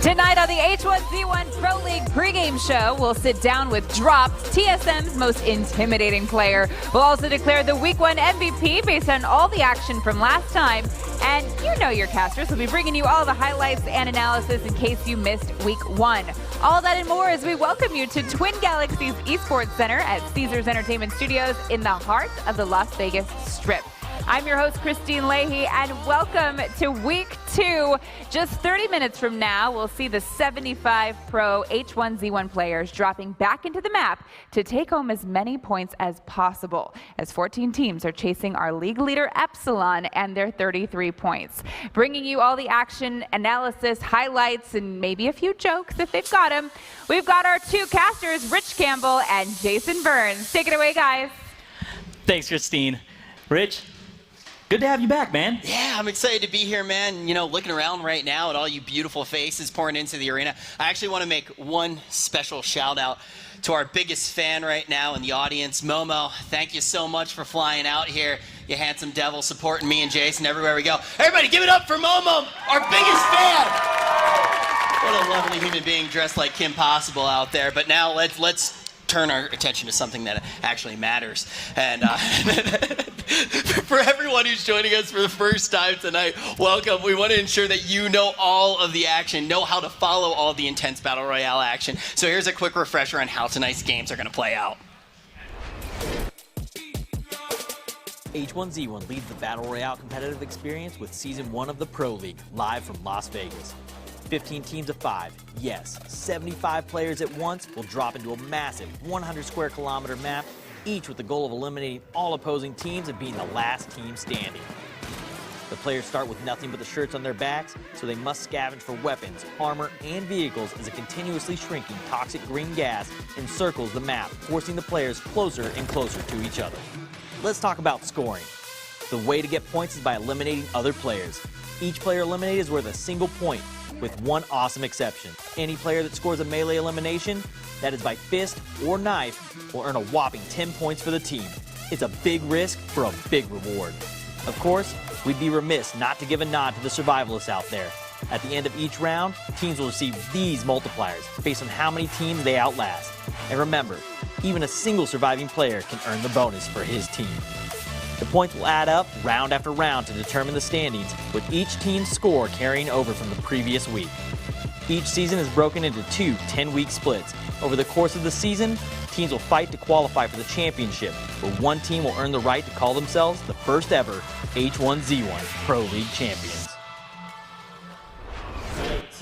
Tonight on the H1Z1 Pro League pregame show, we'll sit down with Dropped, TSM's most intimidating player. We'll also declare the Week 1 MVP based on all the action from last time. And you know your casters will be bringing you all the highlights and analysis in case you missed Week 1. All that and more as we welcome you to Twin Galaxies Esports Center at Caesars Entertainment Studios in the heart of the Las Vegas Strip. I'm your host, Christine Leahy, and welcome to Week 2. Just 30 minutes from now, we'll see the 75 pro H1Z1 players dropping back into the map to take home as many points as possible, as 14 teams are chasing our league leader, Epsilon, and their 33 points. Bringing you all the action, analysis, highlights, and maybe a few jokes if they've got them. We've got our two casters, Rich Campbell and Jason Burns. Take it away, guys. Thanks, Christine. Rich, good to have you back, man. Yeah, I'm excited to be here, man. You know, looking around right now at all you beautiful faces pouring into the arena. I actually want to make one special shout out to our biggest fan right now in the audience, Momo. Thank you so much for flying out here, you handsome devil, supporting me and Jason everywhere we go. Everybody give it up for Momo, our biggest fan. What a lovely human being dressed like Kim Possible out there. But now let's turn our attention to something that actually matters. And for everyone who's joining us for the first time tonight, welcome. We want to ensure that you know all of the action, know how to follow all the intense Battle Royale action. So here's a quick refresher on how tonight's games are going to play out. H1Z1 leads the Battle Royale competitive experience with Season 1 of the Pro League, live from Las Vegas. 15 teams of 5, yes, 75 players at once will drop into a massive 100 square kilometer map, each with the goal of eliminating all opposing teams and being the last team standing. The players start with nothing but the shirts on their backs, so they must scavenge for weapons, armor, and vehicles as a continuously shrinking toxic green gas encircles the map, forcing the players closer and closer to each other. Let's talk about scoring. The way to get points is by eliminating other players. Each player eliminated is worth a single point, with one awesome exception. Any player that scores a melee elimination, that is by fist or knife, will earn a whopping 10 points for the team. It's a big risk for a big reward. Of course, we'd be remiss not to give a nod to the survivalists out there. At the end of each round, teams will receive these multipliers based on how many teams they outlast. And remember, even a single surviving player can earn the bonus for his team. The points will add up round after round to determine the standings, with each team's score carrying over from the previous week. Each season is broken into two 10-week splits. Over the course of the season, teams will fight to qualify for the championship, where one team will earn the right to call themselves the first ever H1Z1 Pro League champions.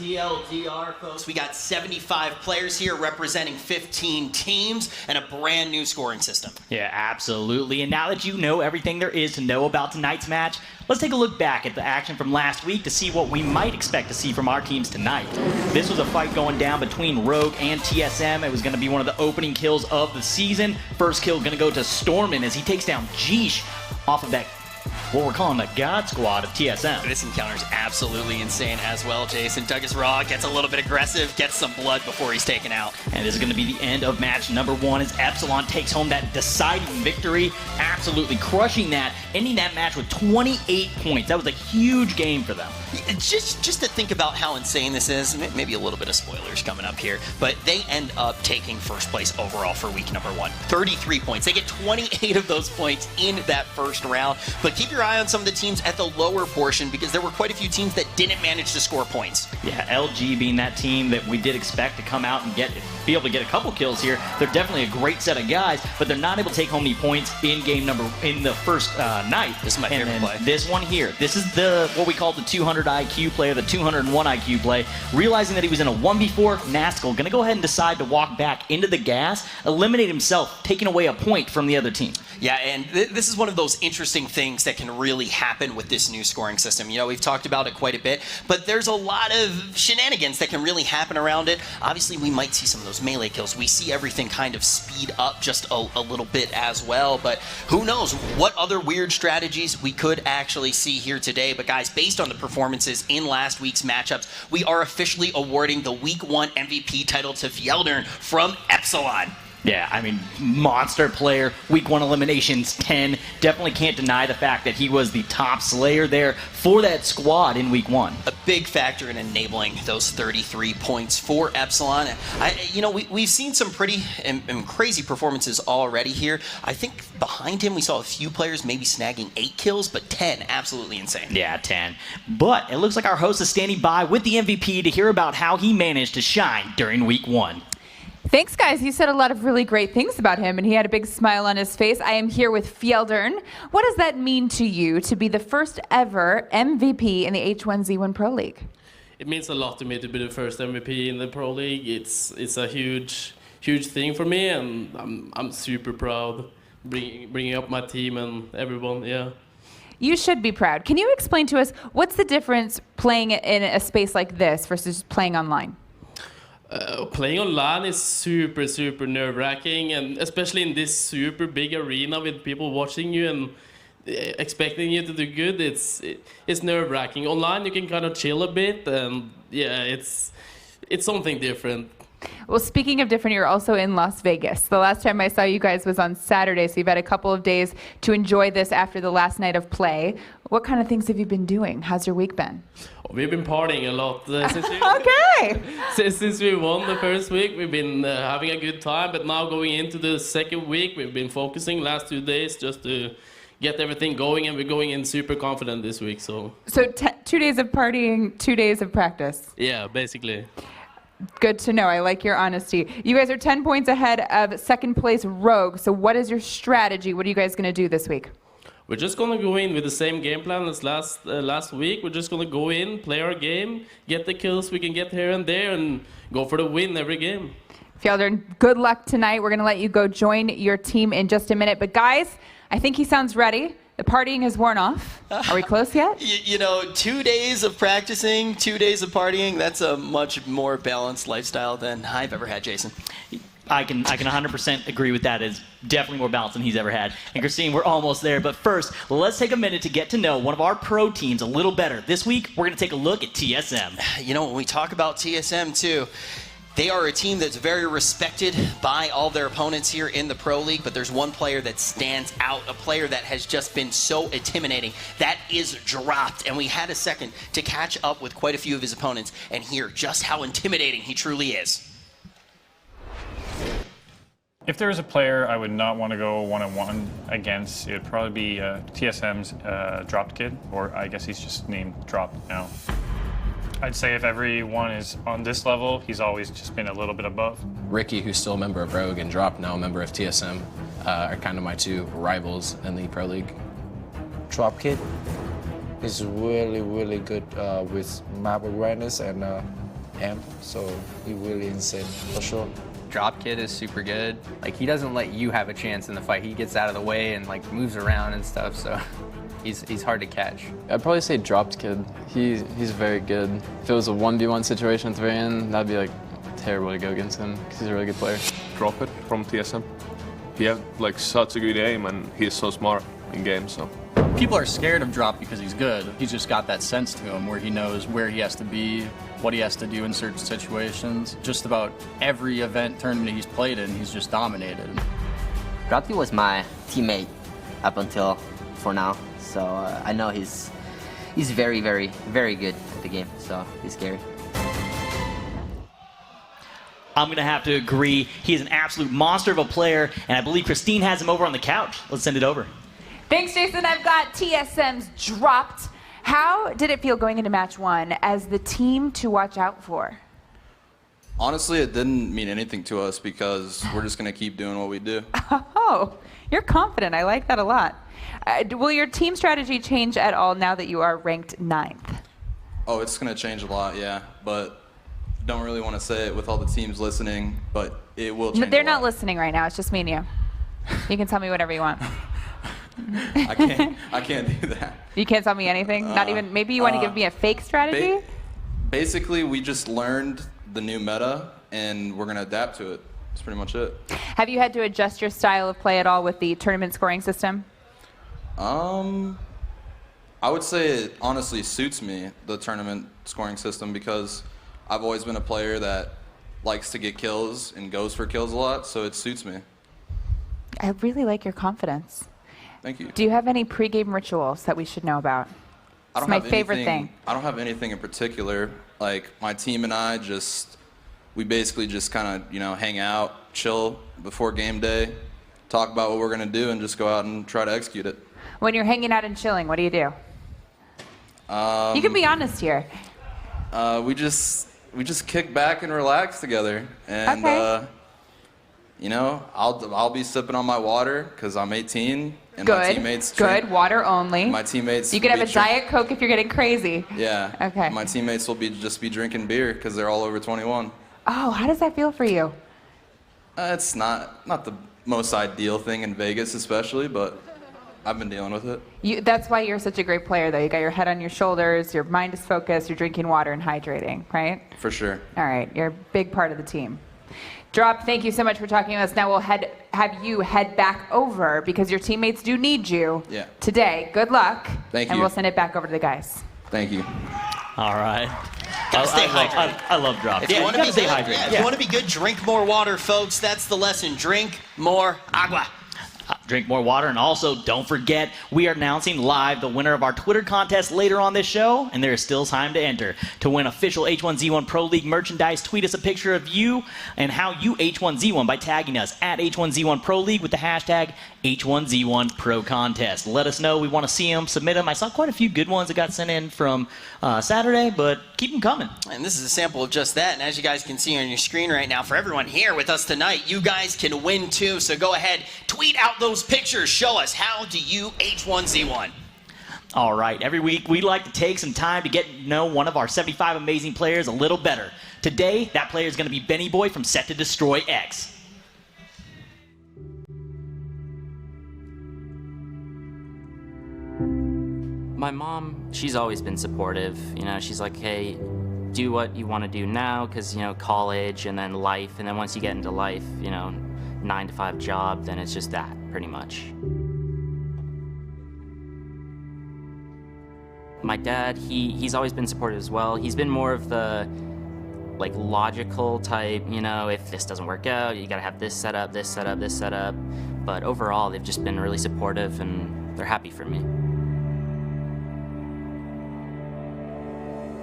TLDR, folks. We got 75 players here representing 15 teams and a brand new scoring system. Yeah, absolutely. And now that you know everything there is to know about tonight's match, let's take a look back at the action from last week to see what we might expect to see from our teams tonight. This was a fight going down between Rogue and TSM. It was going to be one of the opening kills of the season. First kill going to go to Stormin as he takes down Jeesh off of that, what we're calling the God Squad of TSM. This encounter is absolutely insane as well, Jason. Douglas Raw gets a little bit aggressive, gets some blood before he's taken out. And this is going to be the end of match number 1 as Epsilon takes home that deciding victory, absolutely crushing that, ending that match with 28 points. That was a huge game for them. Just to think about how insane this is, maybe a little bit of spoilers coming up here, but they end up taking first place overall for week number 1. 33 points. They get 28 of those points in that first round, but keep your eye on some of the teams at the lower portion because there were quite a few teams that didn't manage to score points. Yeah, LG being that team that we did expect to come out and be able to get a couple kills here. They're definitely a great set of guys, but they're not able to take home any points in the first night. This is my favorite play. This one here, this is what we call the 200 IQ play or the 201 IQ play. Realizing that he was in a 1v4, Naskell going to go ahead and decide to walk back into the gas, eliminate himself, taking away a point from the other team. Yeah, and this is one of those interesting things that can really happen with this new scoring system. You know, we've talked about it quite a bit, but there's a lot of shenanigans that can really happen around it. Obviously, we might see some of those melee kills. We see everything kind of speed up just a little bit as well, but who knows what other weird strategies we could actually see here today. But guys, based on the performances in last week's matchups, we are officially awarding the Week 1 MVP title to Fjeldern from Epsilon. Yeah, I mean, monster player, week 1 eliminations, 10. Definitely can't deny the fact that he was the top slayer there for that squad in week 1. A big factor in enabling those 33 points for Epsilon. We've seen some pretty and crazy performances already here. I think behind him we saw a few players maybe snagging 8 kills, but 10, absolutely insane. Yeah, 10. But it looks like our host is standing by with the MVP to hear about how he managed to shine during week 1. Thanks, guys. You said a lot of really great things about him, and he had a big smile on his face. I am here with Fjeldern. What does that mean to you to be the first ever MVP in the H1Z1 Pro League? It means a lot to me to be the first MVP in the Pro League. It's a huge thing for me, and I'm super proud bringing up my team and everyone. Yeah. You should be proud. Can you explain to us what's the difference playing in a space like this versus playing online? Playing online is super nerve-wracking, and especially in this super big arena with people watching you and expecting you to do good, it's nerve-wracking. Online you can kind of chill a bit, and yeah, it's something different. Well, speaking of different, you're also in Las Vegas. The last time I saw you guys was on Saturday, so you've had a couple of days to enjoy this after the last night of play. What kind of things have you been doing? How's your week been? We've been partying a lot. Since we won the first week, we've been having a good time, but now going into the second week, we've been focusing last 2 days just to get everything going, and we're going in super confident this week. So 2 days of partying, 2 days of practice. Yeah, basically. Good to know. I like your honesty. You guys are 10 points ahead of second place Rogue. So what is your strategy? What are you guys going to do this week? We're just going to go in with the same game plan as last week. We're just going to go in, play our game, get the kills we can get here and there, and go for the win every game. Fjeldern, good luck tonight. We're going to let you go join your team in just a minute. But guys, I think he sounds ready. The partying has worn off. Are we close yet? 2 days of practicing, 2 days of partying, that's a much more balanced lifestyle than I've ever had, Jason. I can 100% agree with that. It's definitely more balanced than he's ever had. And Christine, we're almost there. But first, let's take a minute to get to know one of our pro teams a little better. This week, we're going to take a look at TSM. When we talk about TSM, too, they are a team that's very respected by all their opponents here in the Pro League, but there's one player that stands out, a player that has just been so intimidating. That is Dropped, and we had a second to catch up with quite a few of his opponents and hear just how intimidating he truly is. If there was a player I would not want to go one-on-one against, it would probably be TSM's Dropped kid, or I guess he's just named Dropped now. I'd say if everyone is on this level, he's always just been a little bit above. Ricky, who's still a member of Rogue, and Dropped, now a member of TSM, are kind of my two rivals in the Pro League. Drop Kid is really good with map awareness and am, so he really insane for sure. Drop Kid is super good. Like, he doesn't let you have a chance in the fight. He gets out of the way and like moves around and stuff, so he's hard to catch. I'd probably say Dropped Kid. He's very good. If it was a 1v1 situation at the very end, that'd be like terrible to go against him because he's a really good player. Drop It from TSM. He had like such a good aim and he's so smart in games, so. People are scared of Drop because he's good. He's just got that sense to him where he knows where he has to be, what he has to do in certain situations. Just about every event tournament he's played in, he's just dominated. Droppy was my teammate up until for now, so I know he's very, very, very good at the game, so he's scary. I'm going to have to agree. He is an absolute monster of a player, and I believe Christine has him over on the couch. Let's send it over. Thanks, Jason. I've got TSM's Dropped. How did it feel going into match 1 as the team to watch out for? Honestly, it didn't mean anything to us because we're just going to keep doing what we do. Oh, you're confident. I like that a lot. Will your team strategy change at all now that you are ranked 9th? Oh, it's going to change a lot, yeah. But don't really want to say it with all the teams listening, but it will change. They're not listening right now. It's just me and you. You can tell me whatever you want. I can't do that. You can't tell me anything? Not even, maybe you want to give me a fake strategy? Basically, we just learned the new meta, and we're going to adapt to it. That's pretty much it. Have you had to adjust your style of play at all with the tournament scoring system? I would say it honestly suits me, the tournament scoring system, because I've always been a player that likes to get kills and goes for kills a lot, so it suits me. I really like your confidence. Thank you. Do you have any pregame rituals that we should know about? It's my favorite thing. I don't have anything in particular. Like, my team and I we basically just kind of, hang out, chill before game day, talk about what we're going to do, and just go out and try to execute it. When you're hanging out and chilling, what do you do? You can be honest here. We just kick back and relax together. And, okay. I'll be sipping on my water because I'm 18. And good, my teammates good, water only. My teammates. You could have a Diet Coke if you're getting crazy. Yeah. Okay. My teammates will just be drinking beer because they're all over 21. Oh, how does that feel for you? It's not the most ideal thing in Vegas, especially, but I've been dealing with it. That's why you're such a great player, though. You got your head on your shoulders, your mind is focused, you're drinking water and hydrating, right? For sure. All right, you're a big part of the team. Drop, thank you so much for talking to us. Now we'll have you head back over because your teammates do need you today. Good luck. Thank you. And we'll send it back over to the guys. Thank you. All right. Stay hydrated. I love Drop. If you want to be stay good, hydrated. If you want to be good, drink more water, folks. That's the lesson. Drink more agua. Drink more water, and also don't forget we are announcing live the winner of our Twitter contest later on this show, and there is still time to enter. To win official H1Z1 Pro League merchandise, tweet us a picture of you and how you H1Z1 by tagging us at H1Z1 Pro League with the hashtag H1Z1 Pro Contest. Let us know. We want to see them, submit them. I saw quite a few good ones that got sent in from Saturday, but keep them coming. And this is a sample of just that, and as you guys can see on your screen right now, for everyone here with us tonight, you guys can win too, so go ahead, tweet out those pictures. Show us, how do you H1Z1? All right, every week we like to take some time to get to know one of our 75 amazing players a little better. Today, that player is going to be Benny Boy from Set to Destroy X. My mom, she's always been supportive. She's like, hey, do what you want to do now because, college and then life. And then once you get into life, 9 to 5 job, then it's just that, pretty much. My dad, he's always been supportive as well. He's been more of the, logical type, if this doesn't work out, you gotta have this set up, this set up, this set up. But overall, they've just been really supportive and they're happy for me.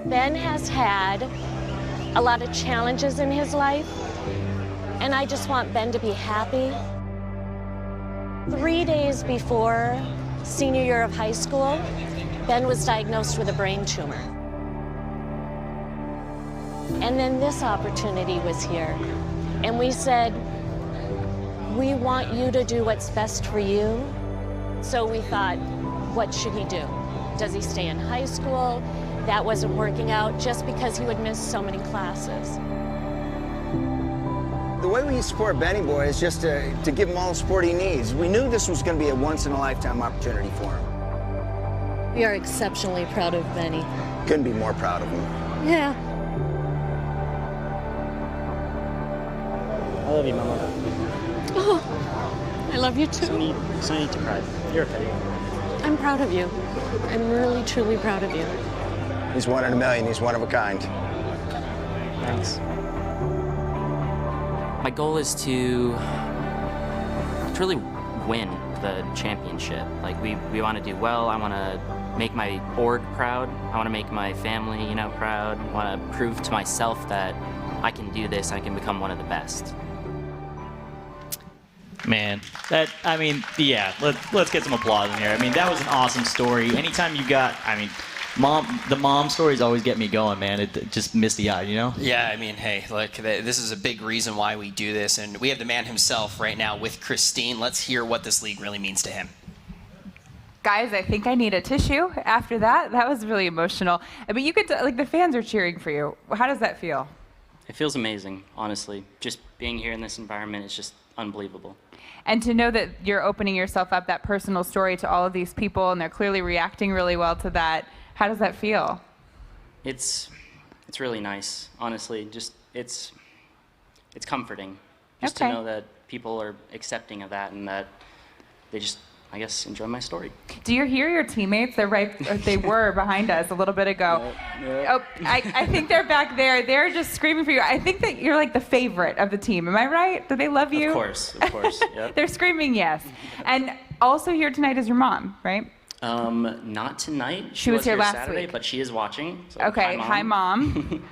Ben has had a lot of challenges in his life, and I just want Ben to be happy. 3 days before senior year of high school, Ben was diagnosed with a brain tumor. And then this opportunity was here, and we said, we want you to do what's best for you. So we thought, what should he do? Does he stay in high school? that wasn't working out just because he would miss so many classes. The way we support Benny Boy is just to give him all the support he needs. We knew this was going to be a once-in-a-lifetime opportunity for him. We are exceptionally proud of Benny. Couldn't be more proud of him. Yeah. I love you, Mama. Oh, I love you too. So need to cry. You're okay. I'm proud of you. I'm really, truly proud of you. He's one in a million. He's one of a kind. Thanks. My goal is to really win the championship. Like we want to do well. I want to make my org proud. I want to make my family, proud. I want to prove to myself that I can do this. I can become one of the best. Man, yeah, let's get some applause in here. I mean, that was an awesome story. Anytime you got, the mom stories always get me going, man. It just misty-eyed, Yeah, hey, look, this is a big reason why we do this, and we have the man himself right now with Christine. Let's hear what this league really means to him. Guys, I think I need a tissue after that. That was really emotional. But you could, the fans are cheering for you. How does that feel? It feels amazing, honestly. Just being here in this environment is just unbelievable. And to know that you're opening yourself up, that personal story to all of these people, and they're clearly reacting really well to that. How does that feel? It's really nice, honestly. Just it's comforting just to know that people are accepting of that and that they just, I guess, enjoy my story. Do you hear your teammates? They were behind us a little bit ago. Yep. Oh, I think they're back there. They're just screaming for you. I think that you're like the favorite of the team. Am I right? Do they love you? Of course. Yep. They're screaming yes. And also here tonight is your mom, right? Not tonight. She was here last Saturday, week. But she is watching. So Okay, hi mom.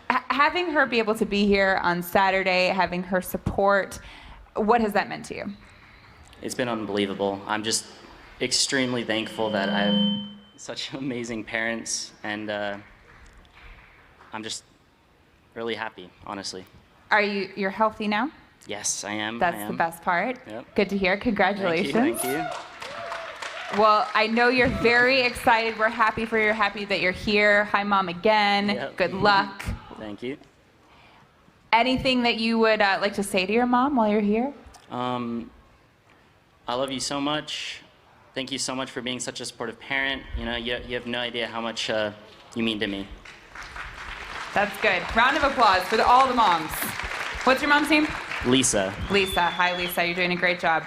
Having her be able to be here on Saturday, having her support, what has that meant to you? It's been unbelievable. I'm just extremely thankful that I have such amazing parents, and I'm just really happy, honestly. You're healthy now? Yes, I am. That's the best part. Yep. Good to hear. Congratulations. Thank you. Well, I know you're very excited. We're happy for you. Happy that you're here. Hi, Mom, again. Yep. Good luck. Thank you. Anything that you would like to say to your mom while you're here? I love you so much. Thank you so much for being such a supportive parent. You have no idea how much you mean to me. That's good. Round of applause for all the moms. What's your mom's name? Lisa. Lisa. Hi, Lisa. You're doing a great job.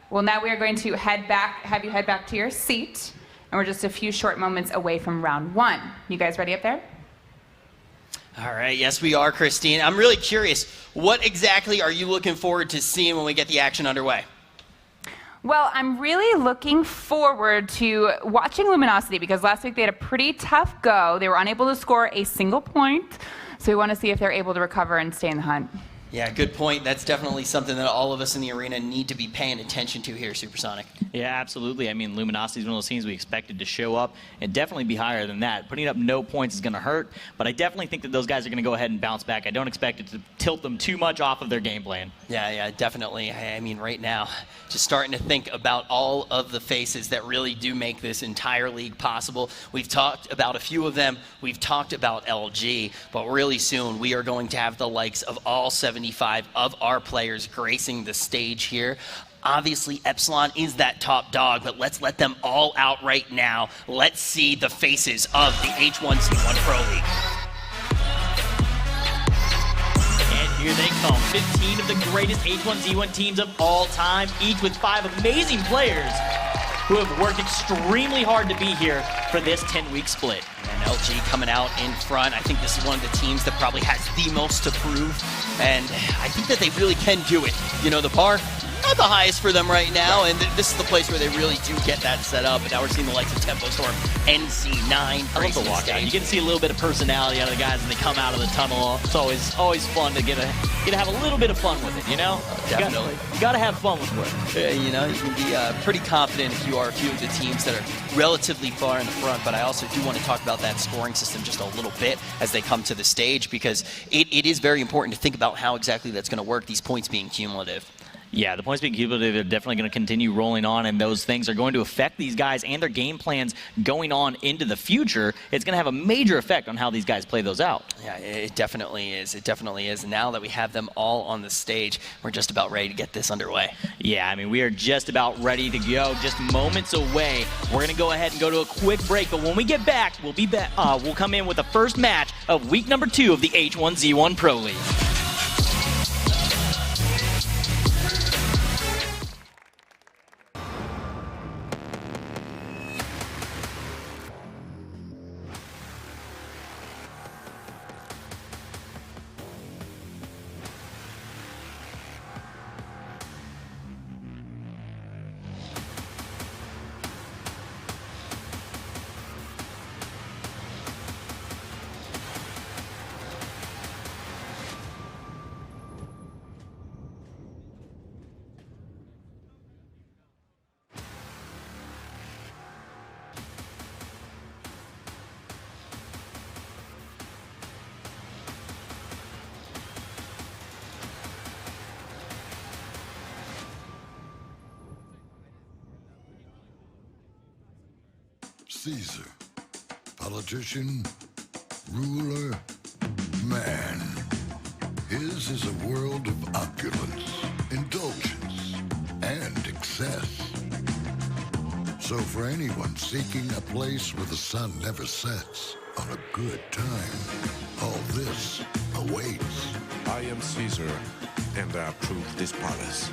Well, now we are going to have you head back to your seat, and we're just a few short moments away from round one. You guys ready up there? All right, yes, we are, Christine. I'm really curious, what exactly are you looking forward to seeing when we get the action underway? Well, I'm really looking forward to watching Luminosity because last week they had a pretty tough go. They were unable to score a single point, so we want to see if they're able to recover and stay in the hunt. Yeah, good point. That's definitely something that all of us in the arena need to be paying attention to here, Supersonic. Yeah, absolutely. Luminosity is one of those teams we expected to show up and definitely be higher than that. Putting up no points is going to hurt, but I definitely think that those guys are going to go ahead and bounce back. I don't expect it to tilt them too much off of their game plan. Yeah, definitely. Right now, just starting to think about all of the faces that really do make this entire league possible. We've talked about a few of them. We've talked about LG, but really soon we are going to have the likes of all 75 of our players gracing the stage here. Obviously, Epsilon is that top dog, but let's let them all out right now. Let's see the faces of the H1Z1 Pro League. And here they come, 15 of the greatest H1Z1 teams of all time, each with 5 amazing players who have worked extremely hard to be here for this 10-week split. And LG coming out in front. I think this is one of the teams that probably has the most to prove, and I think that they really can do it. The bar, not the highest for them right now, and this is the place where they really do get that set up, and now we're seeing the likes of Tempo Storm, NC9. I love the walkout. You get to see a little bit of personality out of the guys when they come out of the tunnel. It's always fun to get to have a little bit of fun with it, Definitely. You got to have fun with work. You can be pretty confident if you are a few of the teams that are relatively far in the front, but I also do want to talk about that scoring system just a little bit as they come to the stage, because it is very important to think about how exactly that's going to work, these points being cumulative. Yeah, the points being cumulative are definitely going to continue rolling on, and those things are going to affect these guys and their game plans going on into the future. It's going to have a major effect on how these guys play those out. Yeah, it definitely is. It definitely is. And now that we have them all on the stage, we're just about ready to get this underway. Yeah, I mean, we are just about ready to go, just moments away. We're going to go ahead and go to a quick break, but when we get back, we'll come in with the first match of week number 2 of the H1Z1 Pro League. Caesar, politician, ruler, man. His is a world of opulence, indulgence, and excess. So for anyone seeking a place where the sun never sets on a good time, all this awaits. I am Caesar, and I approve this palace.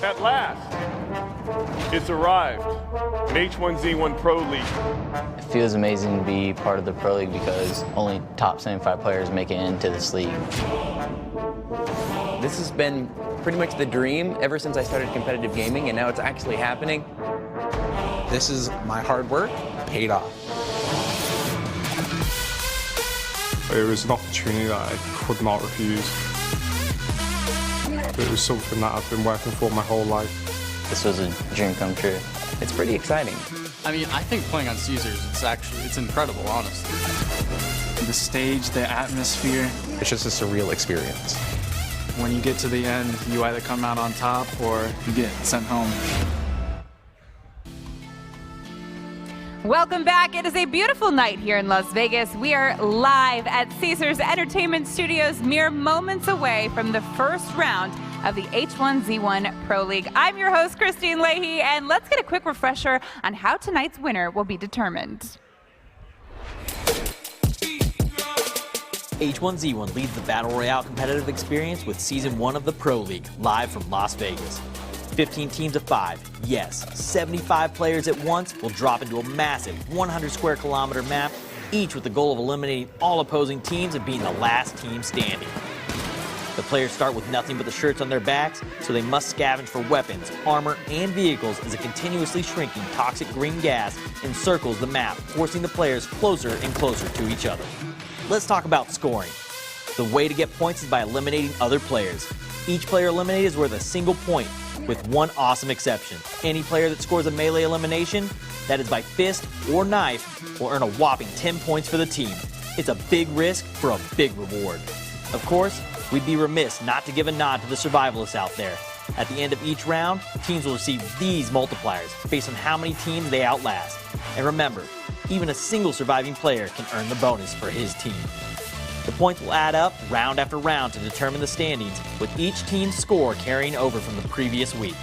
At last, it's arrived. An H1Z1 Pro League. It feels amazing to be part of the Pro League because only top 75 players make it into this league. This has been pretty much the dream ever since I started competitive gaming, and now it's actually happening. This is my hard work paid off. It was an opportunity that I could not refuse. It was something that I've been working for my whole life. This was a dream come true. It's pretty exciting. I mean, I think playing on Caesars, it's incredible, honestly. The stage, the atmosphere. It's just a surreal experience. When you get to the end, you either come out on top or you get sent home. Welcome back. It is a beautiful night here in Las Vegas. We are live at Caesars Entertainment Studios, mere moments away from the first round of the H1Z1 Pro League. I'm your host, Christine Leahy, and let's get a quick refresher on how tonight's winner will be determined. H1Z1 leads the Battle Royale competitive experience with Season 1 of the Pro League, live from Las Vegas. 15 teams of 5, yes, 75 players at once will drop into a massive 100 square kilometer map, each with the goal of eliminating all opposing teams and being the last team standing. The players start with nothing but the shirts on their backs, so they must scavenge for weapons, armor, and vehicles as a continuously shrinking toxic green gas encircles the map, forcing the players closer and closer to each other. Let's talk about scoring. The way to get points is by eliminating other players. Each player eliminated is worth a single point, with one awesome exception. Any player that scores a melee elimination, that is by fist or knife, will earn a whopping 10 points for the team. It's a big risk for a big reward. Of course, we'd be remiss not to give a nod to the survivalists out there. At the end of each round, teams will receive these multipliers based on how many teams they outlast. And remember, even a single surviving player can earn the bonus for his team. The points will add up round after round to determine the standings, with each team's score carrying over from the previous week.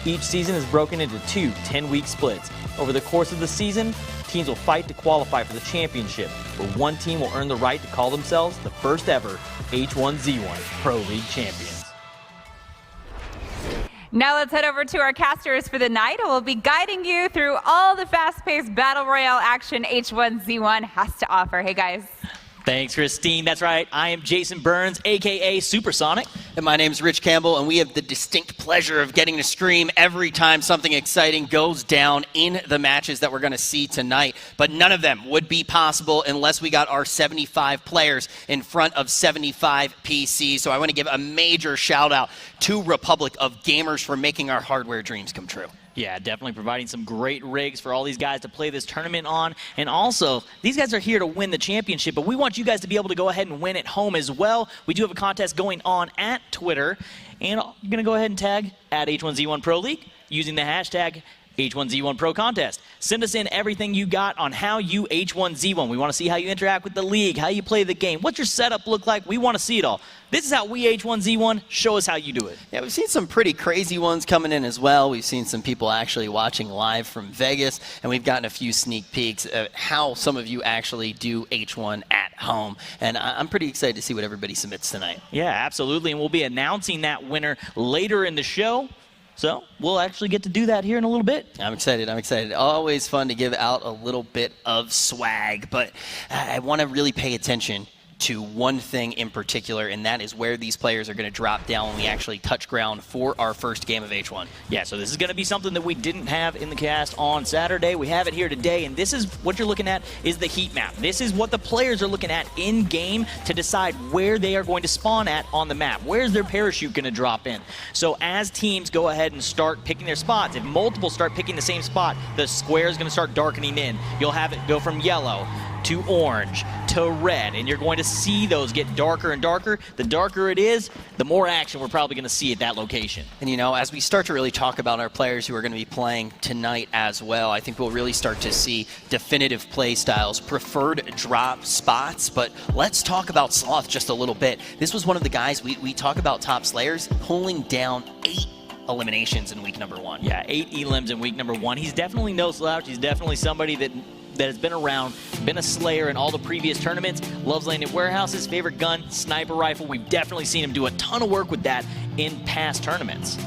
Each season is broken into 2 10-week splits. Over the course of the season, teams will fight to qualify for the championship, where one team will earn the right to call themselves the first ever H1Z1 Pro League champions. Now let's head over to our casters for the night, who will be guiding you through all the fast-paced Battle Royale action H1Z1 has to offer. Hey guys. Thanks, Christine. That's right. I am Jason Burns, a.k.a. Supersonic. And my name's Rich Campbell, and we have the distinct pleasure of getting to stream every time something exciting goes down in the matches that we're going to see tonight. But none of them would be possible unless we got our 75 players in front of 75 PCs. So I want to give a major shout out to Republic of Gamers for making our hardware dreams come true. Yeah, definitely providing some great rigs for all these guys to play this tournament on. And also, these guys are here to win the championship, but we want you guys to be able to go ahead and win at home as well. We do have a contest going on at Twitter, and you're going to go ahead and tag at H1Z1 Pro League using the hashtag H1Z1 Pro Contest. Send us in everything you got on how you H1Z1. We want to see how you interact with the league, how you play the game, what's your setup look like. We want to see it all. This is how we H1Z1. Show us how you do it. Yeah, we've seen some pretty crazy ones coming in as well. We've seen some people actually watching live from Vegas, and we've gotten a few sneak peeks at how some of you actually do H1 at home. And I'm pretty excited to see what everybody submits tonight. Yeah, absolutely. And we'll be announcing that winner later in the show. So we'll actually get to do that here in a little bit. I'm excited. I'm excited. Always fun to give out a little bit of swag, but I want to really pay attention to one thing in particular, and that is where these players are going to drop down when we actually touch ground for our first game of H1. Yeah, so this is going to be something that we didn't have in the cast on Saturday. We have it here today, and this is what you're looking at is the heat map. This is what the players are looking at in-game to decide where they are going to spawn at on the map. Where's their parachute going to drop in? So as teams go ahead and start picking their spots, if multiple start picking the same spot, the square is going to start darkening in. You'll have it go from yellow to orange to red, and you're going to see those get darker and darker. The darker it is, the more action we're probably going to see at that location. And you know, as we start to really talk about our players who are going to be playing tonight as well, I think we'll really start to see definitive play styles, preferred drop spots. But let's talk about Sloth just a little bit. This was one of the guys we talk about top slayers pulling down 8 eliminations in week number 1. Yeah, 8 elims in week number 1. He's definitely no slouch. He's definitely somebody that has been around, been a slayer in all the previous tournaments, loves landing warehouses, favorite gun, sniper rifle. We've definitely seen him do a ton of work with that in past tournaments.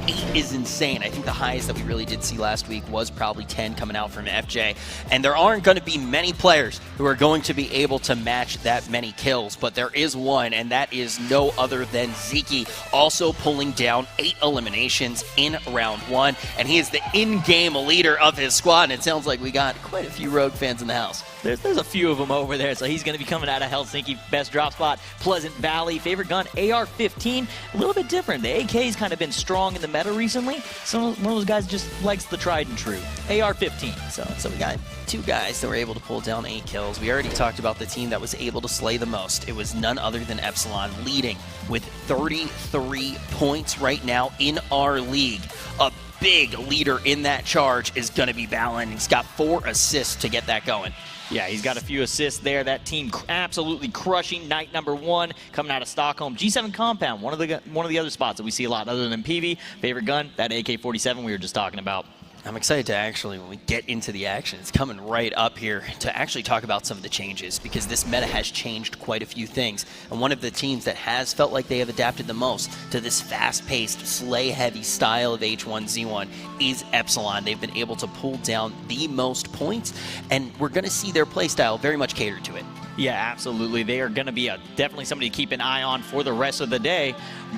8 is insane. I think the highest that we really did see last week was probably 10 coming out from FJ. And there aren't going to be many players who are going to be able to match that many kills, but there is one, and that is no other than Zeke, also pulling down 8 eliminations in round 1. And he is the in-game leader of his squad, and it sounds like we got quite a few Rogue fans in the house. There's a few of them over there, so he's going to be coming out of Helsinki. Best drop spot, Pleasant Valley. Favorite gun, AR-15. A little bit different. The AK's kind of been strong in the meta recently. One of those guys just likes the tried and true. AR-15. So we got 2 guys that were able to pull down 8 kills. We already talked about the team that was able to slay the most. It was none other than Epsilon, leading with 33 points right now in our league. A big leader in that charge is going to be Balin. He's got 4 assists to get that going. Yeah, he's got a few assists there. That team absolutely crushing. Night number 1 coming out of Stockholm. G7 compound, one of the other spots that we see a lot other than PV. Favorite gun, that AK-47 we were just talking about. I'm excited to actually, when we get into the action, it's coming right up here to actually talk about some of the changes, because this meta has changed quite a few things. And one of the teams that has felt like they have adapted the most to this fast-paced, slay-heavy style of H1Z1 is Epsilon. They've been able to pull down the most points, and we're going to see their playstyle very much cater to it. Yeah, absolutely. They are going to be definitely somebody to keep an eye on for the rest of the day.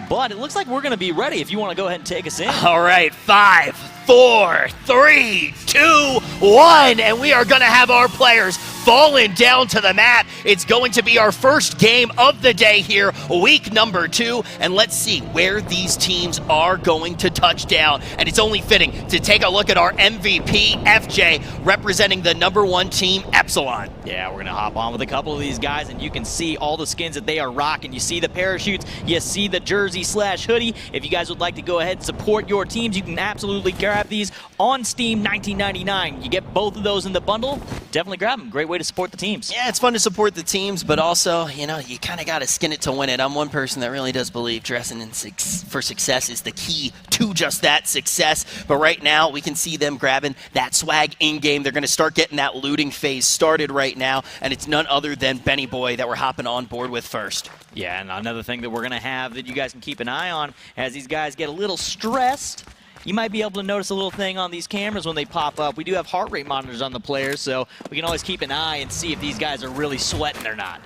But it looks like we're going to be ready if you want to go ahead and take us in. All right, 5, 4, 3, 2, 1, and we are going to have our players falling down to the mat. It's going to be our first game of the day here, week number 2, and let's see where these teams are going to touch down. And it's only fitting to take a look at our MVP, FJ, representing the number 1 team, Epsilon. Yeah, we're going to hop on with a couple of these guys, and you can see all the skins that they are rocking. You see the parachutes, you see the jersey/hoodie. If you guys would like to go ahead and support your teams, you can absolutely grab these on Steam, $19.99. You get both of those in the bundle. Definitely grab them. Great way to support the teams. Yeah, it's fun to support the teams, but also, you know, you kind of got to skin it to win it. I'm one person that really does believe dressing for success is the key to just that success. But right now, we can see them grabbing that swag in-game. They're going to start getting that looting phase started right now, and it's none other than Benny Boy that we're hopping on board with first. Yeah, and another thing that we're going to have that you guys can keep an eye on as these guys get a little stressed. You might be able to notice a little thing on these cameras when they pop up. We do have heart rate monitors on the players, so we can always keep an eye and see if these guys are really sweating or not.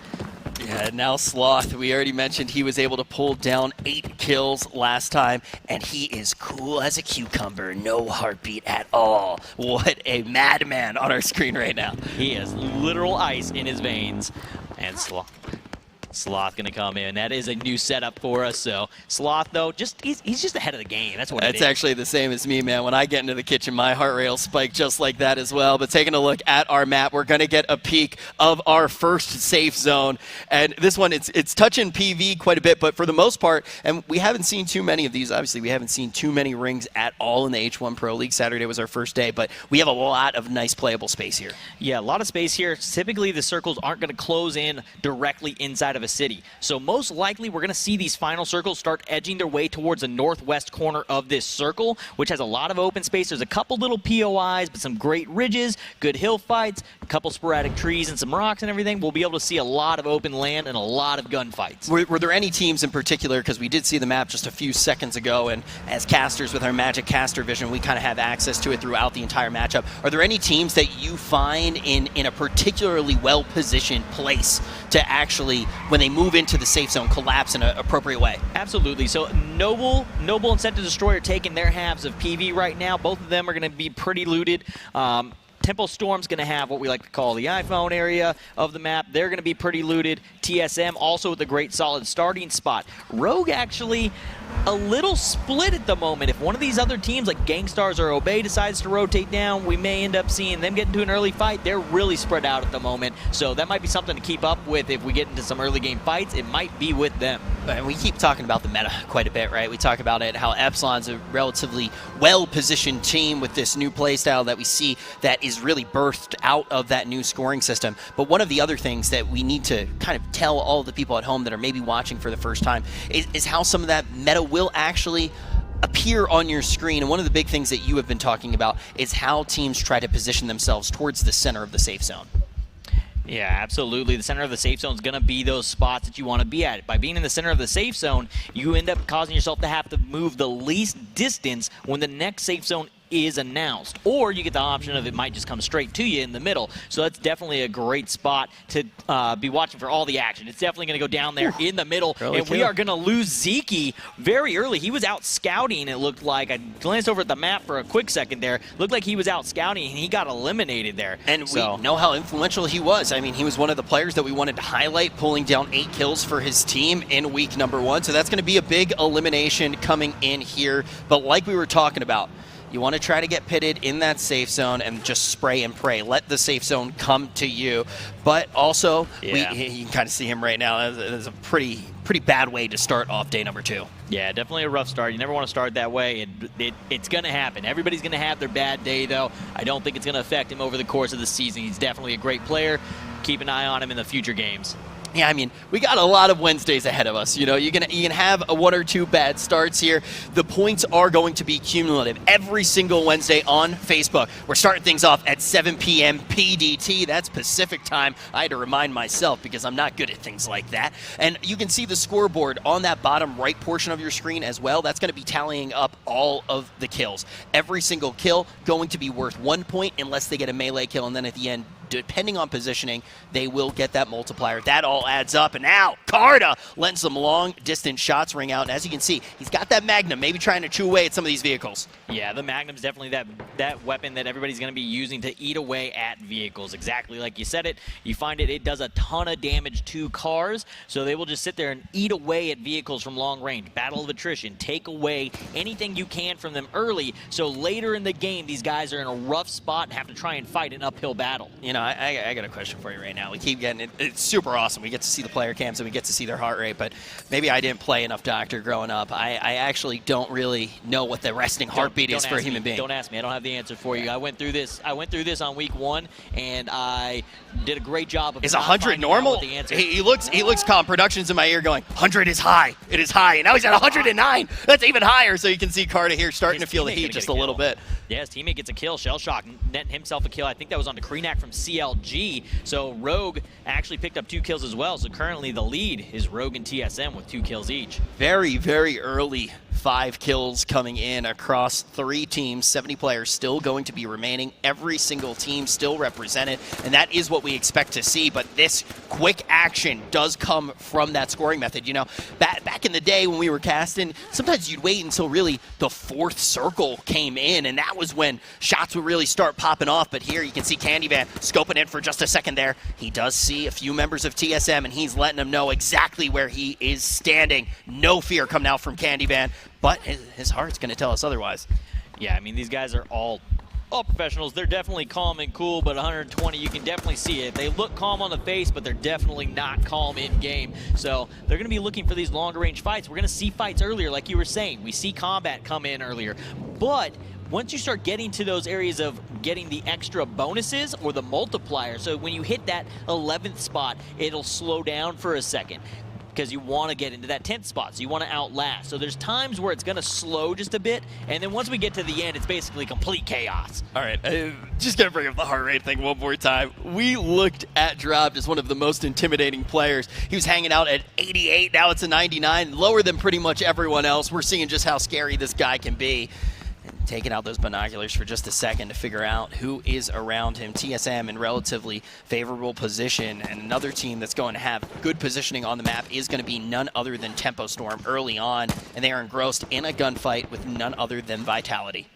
Yeah, now Sloth, we already mentioned he was able to pull down 8 kills last time, and he is cool as a cucumber, no heartbeat at all. What a madman on our screen right now. He has literal ice in his veins, and Sloth gonna come in. That is a new setup for us. So Sloth, though, he's just ahead of the game. That's what it is. It's actually the same as me, man. When I get into the kitchen, my heart rate will spike just like that as well. But taking a look at our map, we're gonna get a peek of our first safe zone. And this one, it's touching PV quite a bit, but for the most part, and we haven't seen too many of these. Obviously, we haven't seen too many rings at all in the H1 Pro League. Saturday was our first day, but we have a lot of nice playable space here. Yeah, a lot of space here. Typically, the circles aren't gonna close in directly inside of a city. So most likely we're going to see these final circles start edging their way towards the northwest corner of this circle, which has a lot of open space. There's a couple little POIs, but some great ridges, good hill fights, a couple sporadic trees and some rocks and everything. We'll be able to see a lot of open land and a lot of gunfights. Were there any teams in particular, because we did see the map just a few seconds ago, and as casters with our magic caster vision, we kind of have access to it throughout the entire matchup. Are there any teams that you find in a particularly well-positioned place to actually, when they move into the safe zone, collapse in an appropriate way? Absolutely. So Noble and Set to Destroy are taking their halves of PV right now. Both of them are going to be pretty looted. Temple Storm's going to have what we like to call the iPhone area of the map. They're going to be pretty looted. TSM also with a great solid starting spot. Rogue actually a little split at the moment. If one of these other teams like Gangstars or Obey decides to rotate down, we may end up seeing them get into an early fight. They're really spread out at the moment, so that might be something to keep up with. If we get into some early game fights, it might be with them. And we keep talking about the meta quite a bit, right? We talk about it, how Epsilon's a relatively well-positioned team with this new playstyle that we see that is really birthed out of that new scoring system. But one of the other things that we need to kind of tell all the people at home that are maybe watching for the first time is how some of that meta will actually appear on your screen. And one of the big things that you have been talking about is how teams try to position themselves towards the center of the safe zone. Yeah, absolutely. The center of the safe zone is going to be those spots that you want to be at. By being in the center of the safe zone, you end up causing yourself to have to move the least distance when the next safe zone is announced. Or you get the option of it might just come straight to you in the middle. So that's definitely a great spot to be watching for all the action. It's definitely going to go down there in the middle. And we are going to lose Zeke very early. He was out scouting, it looked like. I glanced over at the map for a quick second there. Looked like he was out scouting, and he got eliminated there. And we know how influential he was. I mean, he was one of the players that we wanted to highlight, pulling down 8 kills for his team in week number 1. So that's going to be a big elimination coming in here. But like we were talking about, you want to try to get pitted in that safe zone and just spray and pray. Let the safe zone come to you. But also, you can kind of see him right now. That's a pretty bad way to start off day number 2. Yeah, definitely a rough start. You never want to start that way. It's going to happen. Everybody's going to have their bad day, though. I don't think it's going to affect him over the course of the season. He's definitely a great player. Keep an eye on him in the future games. Yeah, I mean, we got a lot of Wednesdays ahead of us. You know, you can have 1 or 2 bad starts here. The points are going to be cumulative every single Wednesday on Facebook. We're starting things off at 7 p.m. PDT. That's Pacific time. I had to remind myself because I'm not good at things like that. And you can see the scoreboard on that bottom right portion of your screen as well. That's going to be tallying up all of the kills. Every single kill going to be worth 1 point unless they get a melee kill, and then at the end, depending on positioning, they will get that multiplier. That all adds up. And now, Carta letting some long-distance shots ring out. And as you can see, he's got that Magnum, maybe trying to chew away at some of these vehicles. Yeah, the Magnum's definitely that weapon that everybody's going to be using to eat away at vehicles. Exactly like you said it. You find it does a ton of damage to cars, so they will just sit there and eat away at vehicles from long range. Battle of attrition. Take away anything you can from them early, so later in the game, these guys are in a rough spot and have to try and fight an uphill battle. You know, I got a question for you right now. We keep getting it. It's super awesome. We get to see the player cams and we get to see their heart rate, but maybe I didn't play enough Doctor growing up. I actually don't really know what the resting heartbeat is for a human being. Don't ask me. I don't have the answer for you. I went through this on week 1, and I did a great job of Is 100 normal? The answer. He looks calm. Production's in my ear going, 100 is high. It is high. And now he's at 109. That's even higher. So you can see Carta here starting to feel the heat just a little bit. Yeah, his teammate gets a kill. Shell Shock netting himself a kill. I think that was on the Kreenak from CLG. So Rogue actually picked up 2 kills as well. So currently the lead is Rogue and TSM with 2 kills each. Very, very early 5 kills coming in across 3 teams. 70 players still going to be remaining. Every single team still represented. And that is what we expect to see. But this quick action does come from that scoring method. You know, back in the day when we were casting, sometimes you'd wait until really the 4th circle came in. And that was when shots would really start popping off. But here you can see Candyvan scoping in for just a second there. He does see a few members of TSM, and he's letting them know exactly where he is standing. No fear coming out from Candyvan, but his heart's going to tell us otherwise. Yeah, I mean, these guys are all professionals. They're definitely calm and cool, but 120, you can definitely see it. They look calm on the face, but they're definitely not calm in game. So they're going to be looking for these longer range fights. We're going to see fights earlier, like you were saying. We see combat come in earlier, but once you start getting to those areas of getting the extra bonuses or the multiplier, so when you hit that 11th spot, it'll slow down for a second because you want to get into that 10th spot, so you want to outlast. So there's times where it's going to slow just a bit, and then once we get to the end, it's basically complete chaos. All right, just going to bring up the heart rate thing one more time. We looked at Dropped as one of the most intimidating players. He was hanging out at 88, now it's a 99, lower than pretty much everyone else. We're seeing just how scary this guy can be. Taking out those binoculars for just a second to figure out who is around him. TSM in relatively favorable position, and another team that's going to have good positioning on the map is going to be none other than Tempo Storm early on, and they are engrossed in a gunfight with none other than Vitality.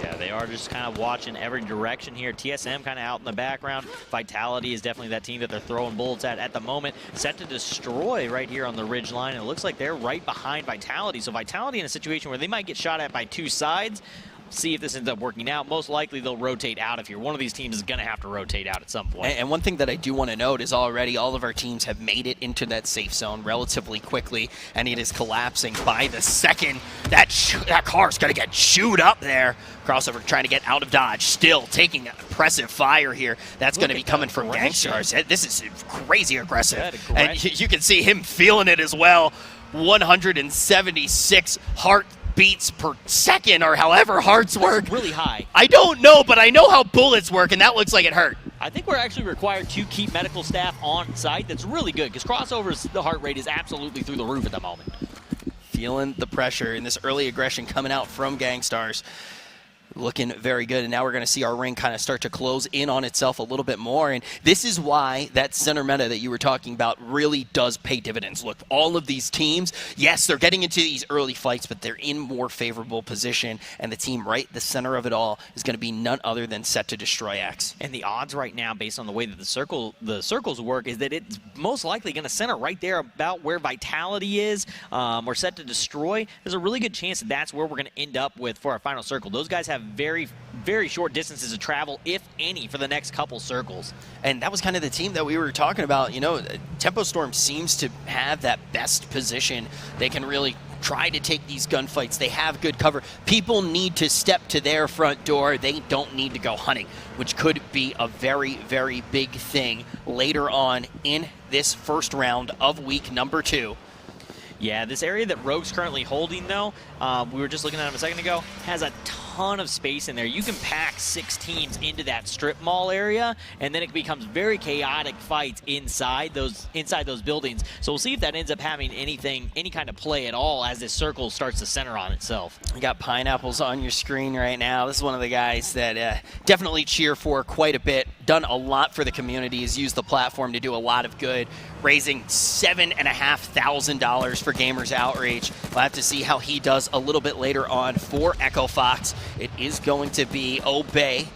Yeah, they are just kind of watching every direction here. TSM kind of out in the background. Vitality is definitely that team that they're throwing bullets at the moment. Set to destroy right here on the ridge line. And it looks like they're right behind Vitality. So Vitality in a situation where they might get shot at by 2 sides. See if this ends up working out. Most likely they'll rotate out of here. One of these teams is going to have to rotate out at some point. And one thing that I do want to note is already all of our teams have made it into that safe zone relatively quickly, and it is collapsing by the second. That car's going to get chewed up there. Crossover trying to get out of dodge. Still taking impressive fire here. That's going to be coming from Gangstars. This is crazy aggressive. And you can see him feeling it as well. 176 heart beats per second, or however hearts work. That's really high. I don't know, but I know how bullets work, and that looks like it hurt. I think we're actually required to keep medical staff on site. That's really good, because Crossover's the heart rate is absolutely through the roof at the moment. Feeling the pressure and this early aggression coming out from Gangstars. looking very good. And now we're going to see our ring kind of start to close in on itself a little bit more. And this is why that center meta that you were talking about really does pay dividends. Look, all of these teams, yes, they're getting into these early fights, but they're in more favorable position. And the team right the center of it all is going to be none other than Set to Destroy X. And the odds right now, based on the way that the circles work, is that it's most likely going to center right there about where Vitality is, or Set to Destroy. There's a really good chance that that's where we're going to end up with for our final circle. Those guys have very, very short distances to travel, if any, for the next couple circles. And that was kind of the team that we were talking about. You know, Tempo Storm seems to have that best position. They can really try to take these gunfights. They have good cover. People need to step to their front door. They don't need to go hunting, which could be a very, very big thing later on in this first round of week number 2. Yeah, this area that Rogue's currently holding, though, we were just looking at him a second ago, has a ton of space in there. You can pack 6 teams into that strip mall area, and then it becomes very chaotic fights inside those buildings. So we'll see if that ends up having any kind of play at all as this circle starts to center on itself. You got Pineapples on your screen right now. This is one of the guys that definitely cheer for quite a bit. Done a lot for the community. Has used the platform to do a lot of good, raising $7,500 for Gamers Outreach. We'll have to see how he does a little bit later on for Echo Fox. It is going to be Obey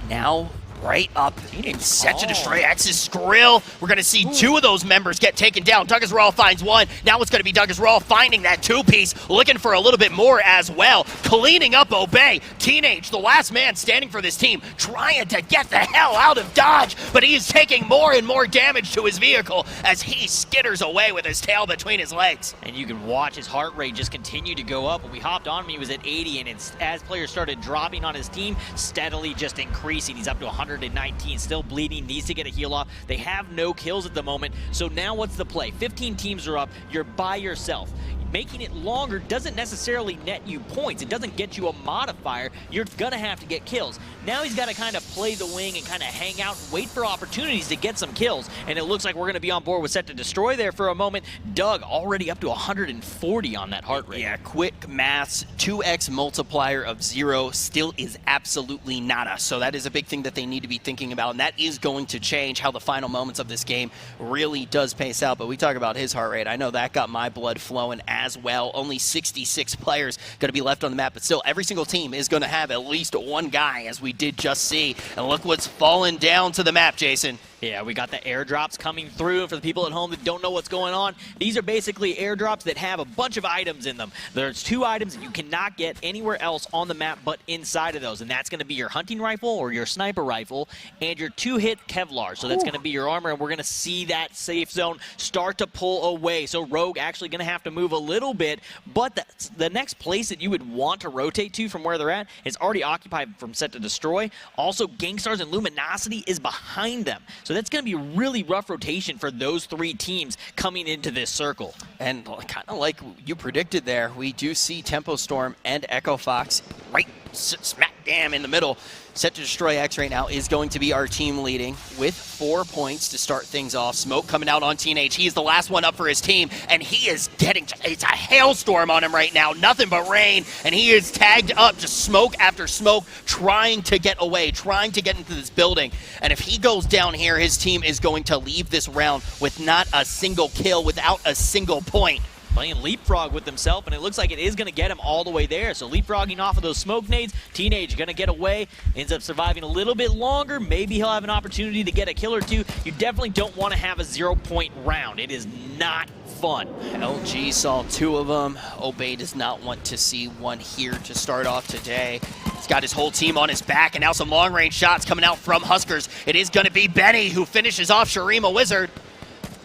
now right up and Set to Destroy X's Skrill. We're going to see 2 of those members get taken down. Douglas Raw finds 1. Now it's going to be Douglas Raw finding that 2-piece, looking for a little bit more as well. Cleaning up Obey. Teenage, the last man standing for this team, trying to get the hell out of Dodge, but he is taking more and more damage to his vehicle as he skitters away with his tail between his legs. And you can watch his heart rate just continue to go up. When we hopped on him, he was at 80, and as players started dropping on his team, steadily just increasing. He's up to 119, still bleeding, needs to get a heal off. They have no kills at the moment, so now what's the play? 15 teams are up, you're by yourself. Making it longer doesn't necessarily net you points. It doesn't get you a modifier. You're gonna have to get kills. Now he's got to kind of play the wing and kind of hang out and wait for opportunities to get some kills. And it looks like we're gonna be on board with Set to Destroy there for a moment. Doug already up to 140 on that heart rate. Yeah, quick maths, 2x multiplier of 0 still is absolutely nada. So that is a big thing that they need to be thinking about, and that is going to change how the final moments of this game really does pace out. But we talk about his heart rate. I know that got my blood flowing as well. Only 66 players going to be left on the map, but still every single team is going to have at least 1 guy, as we did just see. And look what's fallen down to the map, Jason. Yeah, we got the airdrops coming through. For the people at home that don't know what's going on, these are basically airdrops that have a bunch of items in them. There's 2 items that you cannot get anywhere else on the map but inside of those, and that's going to be your hunting rifle or your sniper rifle and your 2-hit Kevlar. So that's going to be your armor, and we're going to see that safe zone start to pull away. So Rogue actually going to have to move a little bit, but the next place that you would want to rotate to from where they're at is already occupied from Set to Destroy. Also, Gangstars and Luminosity is behind them. So that's going to be a really rough rotation for those 3 teams coming into this circle. And kind of like you predicted there, we do see Tempo Storm and Echo Fox right smack damn in the middle. Set to Destroy X right now is going to be our team leading with 4 points to start things off. Smoke coming out on Teenage. He is the last one up for his team, and he is getting, it's a hailstorm on him right now. Nothing but rain, and he is tagged up, just smoke after smoke, trying to get away, trying to get into this building. And if he goes down here, his team is going to leave this round with not a single kill, without a single point. Playing leapfrog with himself, and it looks like it is going to get him all the way there. So leapfrogging off of those smoke nades, Teenage going to get away, ends up surviving a little bit longer. Maybe he'll have an opportunity to get a kill or 2. You definitely don't want to have a 0-point round. It is not fun. LG saw 2 of them. Obey does not want to see 1 here to start off today. He's got his whole team on his back, and now some long-range shots coming out from Huskers. It is going to be Benny who finishes off Shurima Wizard.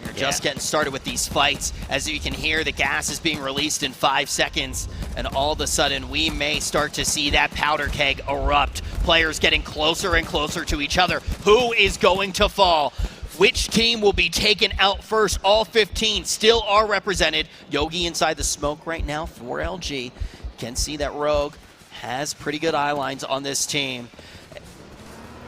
We're just getting started with these fights. As you can hear, the gas is being released in 5 seconds, and all of a sudden we may start to see that powder keg erupt. Players getting closer and closer to each other. Who is going to fall? Which team will be taken out first? All 15 still are represented. Yogi inside the smoke right now for LG. You can see that Rogue has pretty good eye lines on this team.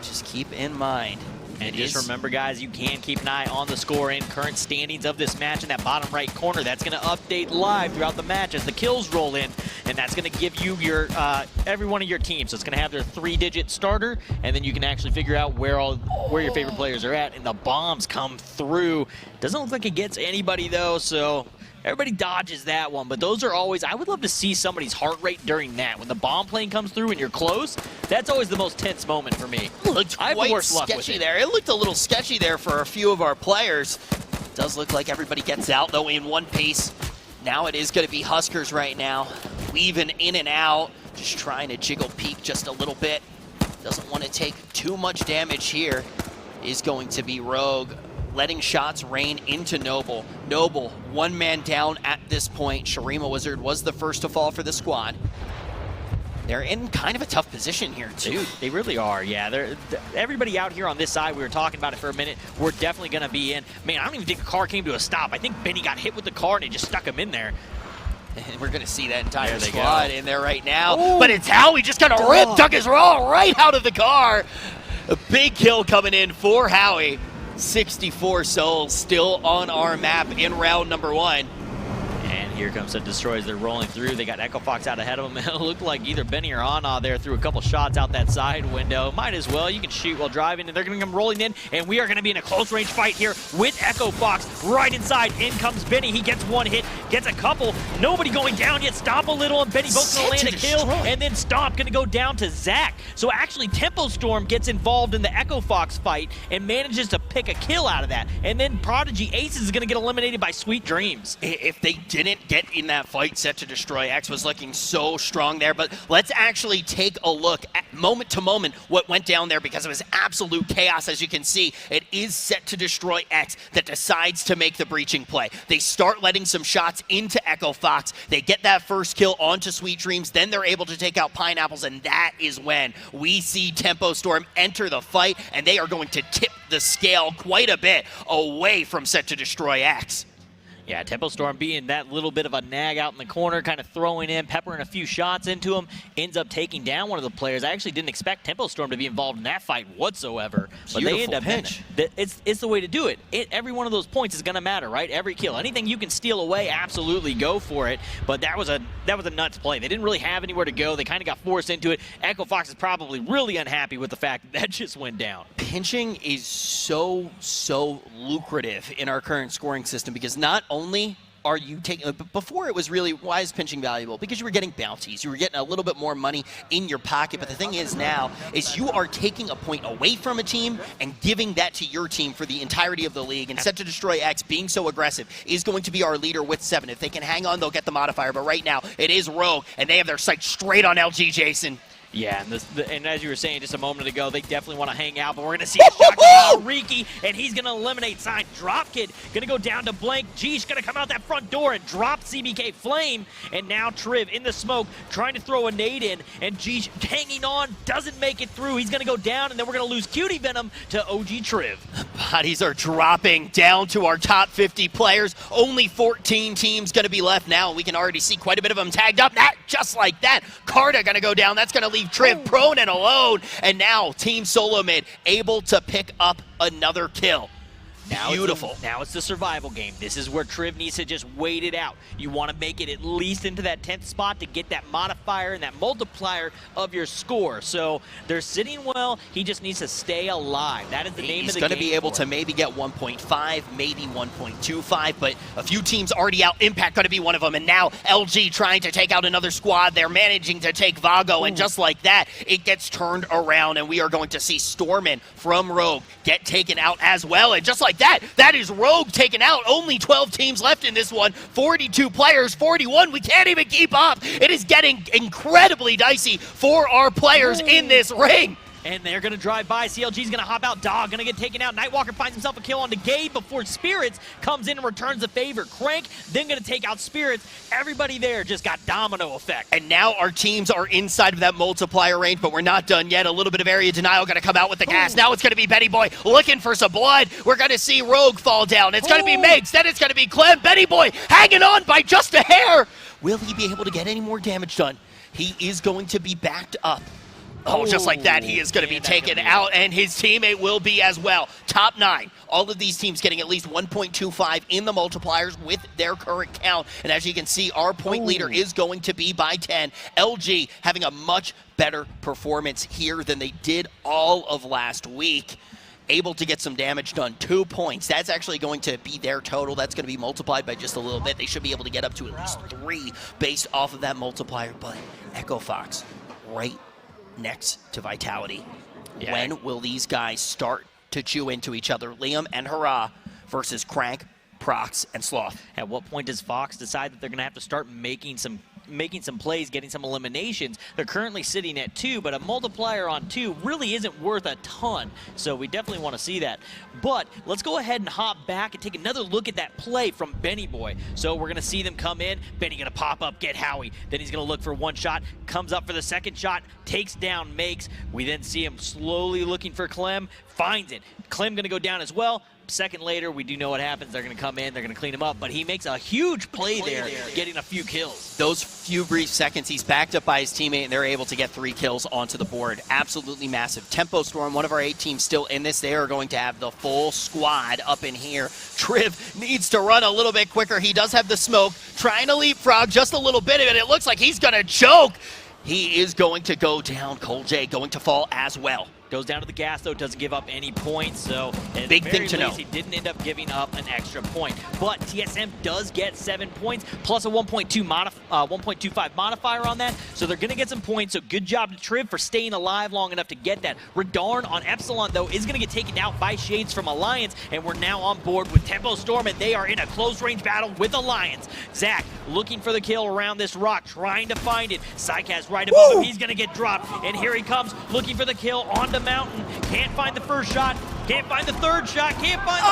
Just keep in mind. And just remember, guys, you can keep an eye on the score and current standings of this match in that bottom right corner. That's going to update live throughout the match as the kills roll in. and that's going to give you your every one of your teams. So it's going to have their 3-digit starter, and then you can actually figure out where your favorite players are at, and the bombs come through. Doesn't look like it gets anybody, though, so everybody dodges that one. But those are always, I would love to see somebody's heart rate during that. When the bomb plane comes through and you're close, that's always the most tense moment for me. Looked I have the quite worst luck with sketchy it. there. It looked a little sketchy there for a few of our players. Does look like everybody gets out, though, in one piece. Now it is going to be Huskers right now, weaving in and out, just trying to jiggle peek just a little bit. Doesn't want to take too much damage here. Is going to be Rogue, letting shots rain into Noble. Noble, one man down at this point. Shurima Wizard was the first to fall for the squad. They're in kind of a tough position here, too. Dude, they really are, yeah. Everybody out here on this side, we were talking about it for a minute, we're definitely going to be in. Man, I don't even think the car came to a stop. I think Benny got hit with the car and it just stuck him in there. And we're going to see that entire There they squad go. in there right now. Ooh. But it's Howie just got a rip. Dug his roll right out of the car. A big kill coming in for Howie. 64 souls still on our map in round number 1. And here comes the Destroyers. They're rolling through. They got Echo Fox out ahead of them. It looked like either Benny or Ana there threw a couple shots out that side window. Might as well. You can shoot while driving, and they're going to come rolling in, and we are going to be in a close-range fight here with Echo Fox right inside. In comes Benny. He gets one hit, gets a couple. Nobody going down yet. Stomp a little, and Benny both going to land a kill, and then Stomp going to go down to Zach. So actually, Tempo Storm gets involved in the Echo Fox fight and manages to pick a kill out of that. And then Prodigy Aces is going to get eliminated by Sweet Dreams. If they didn't get in that fight, Set to Destroy X was looking so strong there. But let's actually take a look at moment to moment what went down there, because it was absolute chaos. As you can see, it is Set to Destroy X that decides to make the breaching play. They start letting some shots into Echo Fox. They get that first kill onto Sweet Dreams. Then they're able to take out Pineapples, and that is when we see Tempo Storm enter the fight, and they are going to tip the scale quite a bit away from Set to Destroy X. Yeah, Tempo Storm being that little bit of a nag out in the corner, kind of throwing in, peppering a few shots into him, ends up taking down one of the players. I actually didn't expect Tempo Storm to be involved in that fight whatsoever. But they end up pinch. It's the way to do it. Every one of those points is going to matter, right? Every kill. Anything you can steal away, absolutely go for it. But that was a nuts play. They didn't really have anywhere to go. They kind of got forced into it. Echo Fox is probably really unhappy with the fact that just went down. Pinching is so lucrative in our current scoring system, because not only are you taking, before it was really, why is pinching valuable? Because you were getting bounties, you were getting a little bit more money in your pocket. But the thing is now, is you are taking a point away from a team and giving that to your team for the entirety of the league. And Set to Destroy X, being so aggressive, is going to be our leader with 7. If they can hang on, they'll get the modifier. But right now, it is Rogue, and they have their sights straight on LG, Jason. Yeah, and as you were saying just a moment ago, they definitely want to hang out, but we're going to see a shot out Riki, and he's going to eliminate Sign. Dropkid going to go down to Blank. G's going to come out that front door and drop CBK Flame, and now Triv in the smoke trying to throw a nade in, and G's hanging on, doesn't make it through. He's going to go down, and then we're going to lose Cutie Venom to OG Triv. Bodies are dropping down to our top 50 players. Only 14 teams going to be left now. We can already see quite a bit of them tagged up. Just like that. Carta going to go down. That's going to leave Triv prone and alone. And now Team Solo Mid able to pick up another kill. Beautiful. Now it's the survival game. This is where Triv needs to just wait it out. You want to make it at least into that 10th spot to get that modifier and that multiplier of your score. So they're sitting well. He just needs to stay alive. That is the name of the game. He's going to be able to maybe get 1.5, maybe 1.25, but a few teams already out. Impact going to be one of them, and now LG trying to take out another squad. They're managing to take Vago, and just like that, it gets turned around, and we are going to see Stormin from Rogue get taken out as well. And just like that is Rogue taken out. Only 12 teams left in this one. 42 players, 41. We can't even keep up. It is getting incredibly dicey for our players in this ring. And they're going to drive by. CLG's going to hop out. Dog going to get taken out. Nightwalker finds himself a kill onto Gabe before Spirits comes in and returns the favor. Crank then going to take out Spirits. Everybody there just got domino effect. And now our teams are inside of that multiplier range, but we're not done yet. A little bit of area denial going to come out with the gas. Now it's going to be Betty Boy looking for some blood. We're going to see Rogue fall down. It's going to be Megs. Then it's going to be Clem. Betty Boy hanging on by just a hair. Will he be able to get any more damage done? He is going to be backed up Oh, just like that, he is going to be taken out, and his teammate will be as well. Top 9. All of these teams getting at least 1.25 in the multipliers with their current count. And as you can see, our point leader is going to be by 10. LG having a much better performance here than they did all of last week. Able to get some damage done. 2 points. That's actually going to be their total. That's going to be multiplied by just a little bit. They should be able to get up to at least 3 based off of that multiplier. But Echo Fox right next to Vitality. Yeah. When will these guys start to chew into each other? Liam and Hurrah versus Crank, Prox, and Sloth. At what point does Fox decide that they're going to have to start making some plays, getting some eliminations? They're currently sitting at 2, but a multiplier on 2 really isn't worth a ton. So we definitely want to see that. But let's go ahead and hop back and take another look at that play from Benny Boy. So we're going to see them come in. Benny going to pop up, get Howie. Then he's going to look for one shot, comes up for the second shot, takes down Makes. We then see him slowly looking for Clem, finds it. Clem going to go down as well. Second later, we do know what happens. They're going to come in, they're going to clean him up, but he makes a huge play there, getting a few kills. Those few brief seconds, he's backed up by his teammate, and they're able to get 3 kills onto the board. Absolutely massive. Tempo Storm, one of our 8 teams still in this. They are going to have the full squad up in here. Triv needs to run a little bit quicker. He does have the smoke, trying to leapfrog just a little bit of it. It looks like he's going to choke. He is going to go down. Cole J going to fall as well. Goes down to the gas, though, doesn't give up any points, so at big the thing very to least, know. He didn't end up giving up an extra point. But TSM does get 7 points, plus a 1.25 modifier on that, so they're going to get some points, so good job to Triv for staying alive long enough to get that. Radarn on Epsilon, though, is going to get taken out by Shades from Alliance, and we're now on board with Tempo Storm, and they are in a close-range battle with Alliance. Zach looking for the kill around this rock, trying to find it. Psychaz right above him, he's going to get dropped, and here he comes, looking for the kill on the mountain. Can't find the first shot, can't find the third shot, can't find the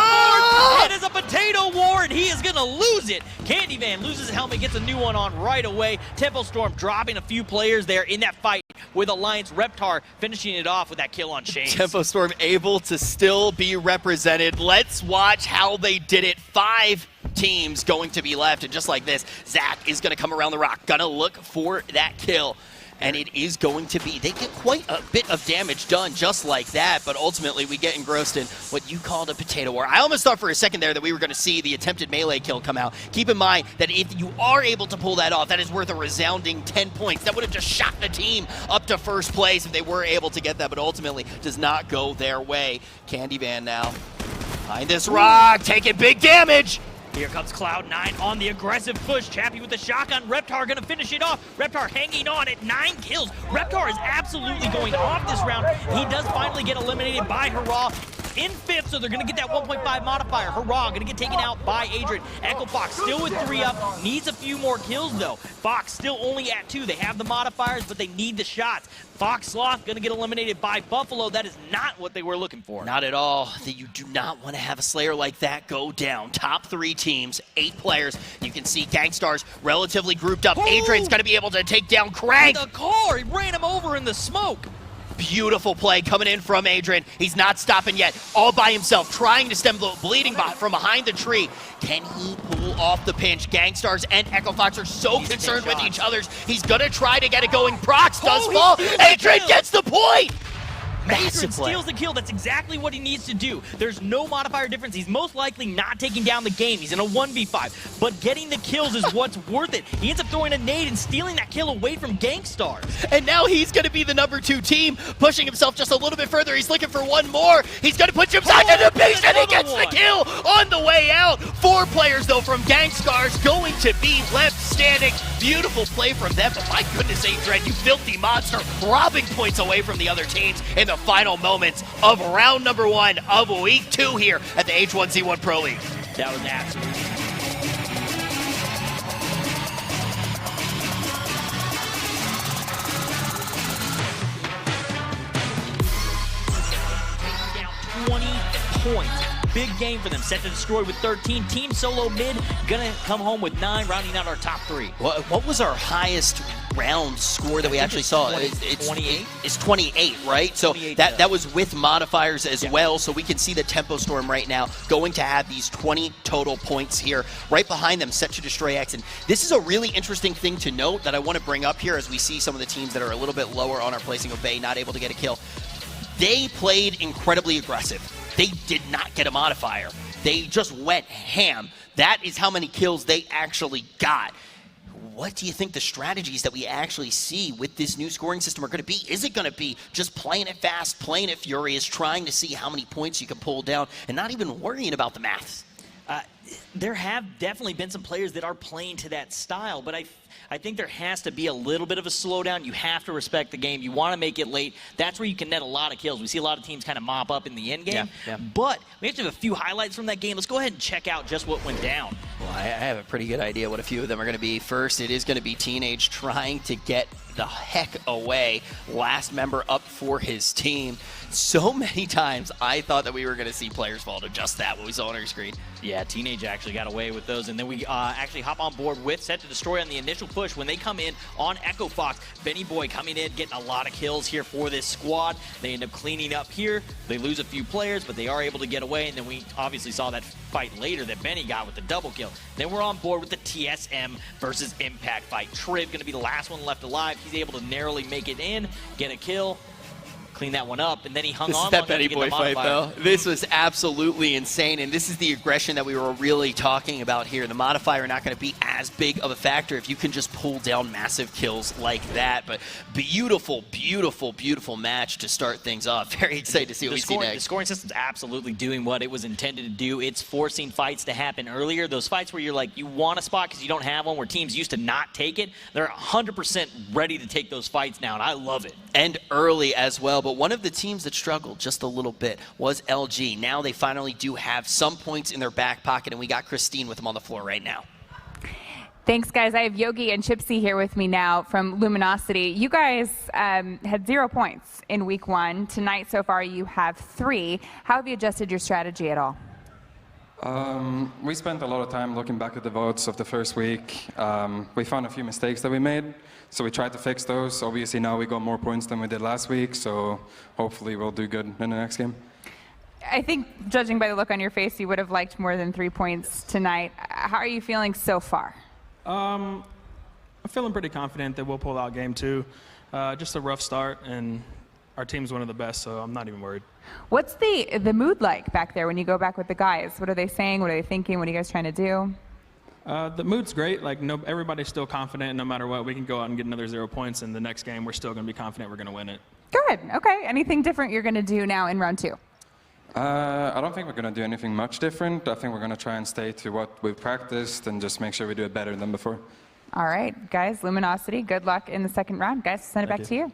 fourth. It is a potato war, and he is going to lose it. Candyvan loses his helmet, gets a new one on right away. Tempo Storm dropping a few players there in that fight with Alliance. Reptar finishing it off with that kill on Shades. Tempo Storm able to still be represented. Let's watch how they did it. 5 teams going to be left, and just like this, Zach is going to come around the rock, going to look for that kill. And it is going to be, they get quite a bit of damage done just like that, but ultimately we get engrossed in what you called a potato war. I almost thought for a second there that we were going to see the attempted melee kill come out. Keep in mind that if you are able to pull that off, that is worth a resounding 10 points. That would have just shot the team up to first place if they were able to get that, but ultimately does not go their way. Candyvan now behind this rock, taking big damage. Here comes Cloud9 on the aggressive push. Chappie with the shotgun. Reptar going to finish it off. Reptar hanging on at 9 kills. Reptar is absolutely going off this round. He does finally get eliminated by Hurrah in 5th, so they're going to get that 1.5 modifier. Hurrah going to get taken out by Adrian. Echo Fox still with 3 up. Needs a few more kills, though. Fox still only at 2. They have the modifiers, but they need the shots. Fox Sloth going to get eliminated by Buffalo. That is not what they were looking for. Not at all. You do not want to have a Slayer like that go down. Top 3 teams, 8 players. You can see Gangstars relatively grouped up. Adrian's going to be able to take down Crank. The car, he ran him over in the smoke. Beautiful play coming in from Adrian. He's not stopping yet. All by himself, trying to stem the bleeding from behind the tree. Can he pull off the pinch? Gangstars and Echo Fox are so concerned with each other. He's going to try to get it going. Prox does fall. Adrian gets the point. Adrian steals the kill. That's exactly what he needs to do. There's no modifier difference. He's most likely not taking down the game. He's in a 1v5. But getting the kills is what's worth it. He ends up throwing a nade and stealing that kill away from Gangstars. And now he's going to be the number 2 team, pushing himself just a little bit further. He's looking for one more. He's going to put himself in the beast, and he gets the kill on the way out. 4 players, though, from Gangstars going to be left standing. Beautiful play from them, but my goodness, Adrian, you filthy monster, robbing points away from the other teams in the final moments of round number 1 of week 2 here at the H1Z1 Pro League. That was absolutely down 20 points. Big game for them, set to destroy with 13. Team Solo mid, gonna come home with 9, rounding out our top 3. What was our highest round score that we actually saw. It's 28. It's 28, right? So 28, that was with modifiers as well. So we can see the Tempo Storm right now going to have these 20 total points here. Right behind them, set to destroy X. And this is a really interesting thing to note that I want to bring up here as we see some of the teams that are a little bit lower on our placing of Bay not able to get a kill. They played incredibly aggressive. They did not get a modifier. They just went ham. That is how many kills they actually got. What do you think the strategies that we actually see with this new scoring system are going to be? Is it going to be just playing it fast, playing it furious, trying to see how many points you can pull down, and not even worrying about the maths? There have definitely been some players that are playing to that style, but I think there has to be a little bit of a slowdown. You have to respect the game. You want to make it late. That's where you can net a lot of kills. We see a lot of teams kind of mop up in the end game. Yeah. But we have to have a few highlights from that game. Let's go ahead and check out just what went down. Well, I have a pretty good idea what a few of them are going to be. First, it is going to be Teenage trying to get the heck away. Last member up for his team. So many times I thought that we were going to see players fall to just that, what we saw on our screen. Yeah, Teenage actually got away with those. And then we actually hop on board with Set to Destroy on the initial push. When they come in on Echo Fox, Benny Boy coming in, getting a lot of kills here for this squad. They end up cleaning up here. They lose a few players, but they are able to get away. And then we obviously saw that fight later that Benny got with the double kill. Then we're on board with the TSM versus Impact fight. Triv going to be the last one left alive. He's able to narrowly make it in, get a kill, clean that one up, and then he hung on. This is that Benny Boy fight, though. This was absolutely insane, and this is the aggression that we were really talking about here. The modifier not going to be as big of a factor if you can just pull down massive kills like that. But beautiful, beautiful, beautiful match to start things off. Very excited to see what we see next. The scoring system's absolutely doing what it was intended to do. It's forcing fights to happen earlier. Those fights where you're like, you want a spot because you don't have one, where teams used to not take it. They're 100% ready to take those fights now, and I love it. And early as well. But one of the teams that struggled just a little bit was LG. Now they finally do have some points in their back pocket, and we got Christine with them on the floor right now. Thanks, guys. I have Yogi and Chipsy here with me now from Luminosity. You guys had 0 points in week 1. Tonight, so far, you have 3. How have you adjusted your strategy at all? We spent a lot of time looking back at the votes of the first week. We found a few mistakes that we made, so we tried to fix those. Obviously, now we got more points than we did last week, so hopefully we'll do good in the next game. I think, judging by the look on your face, you would have liked more than 3 points tonight. How are you feeling so far? I'm feeling pretty confident that we'll pull out game 2. Just a rough start, and our team's one of the best, so I'm not even worried. What's the mood like back there when you go back with the guys? What are they saying? What are they thinking? What are you guys trying to do? The mood's great. Like, everybody's still confident. No matter what, we can go out and get another 0 points, and the next game we're still going to be confident we're going to win it. Good. Okay. Anything different you're going to do now in round 2? I don't think we're going to do anything much different. I think we're going to try and stay to what we've practiced and just make sure we do it better than before. All right, guys. Luminosity, good luck in the second round. Guys, send it back to you.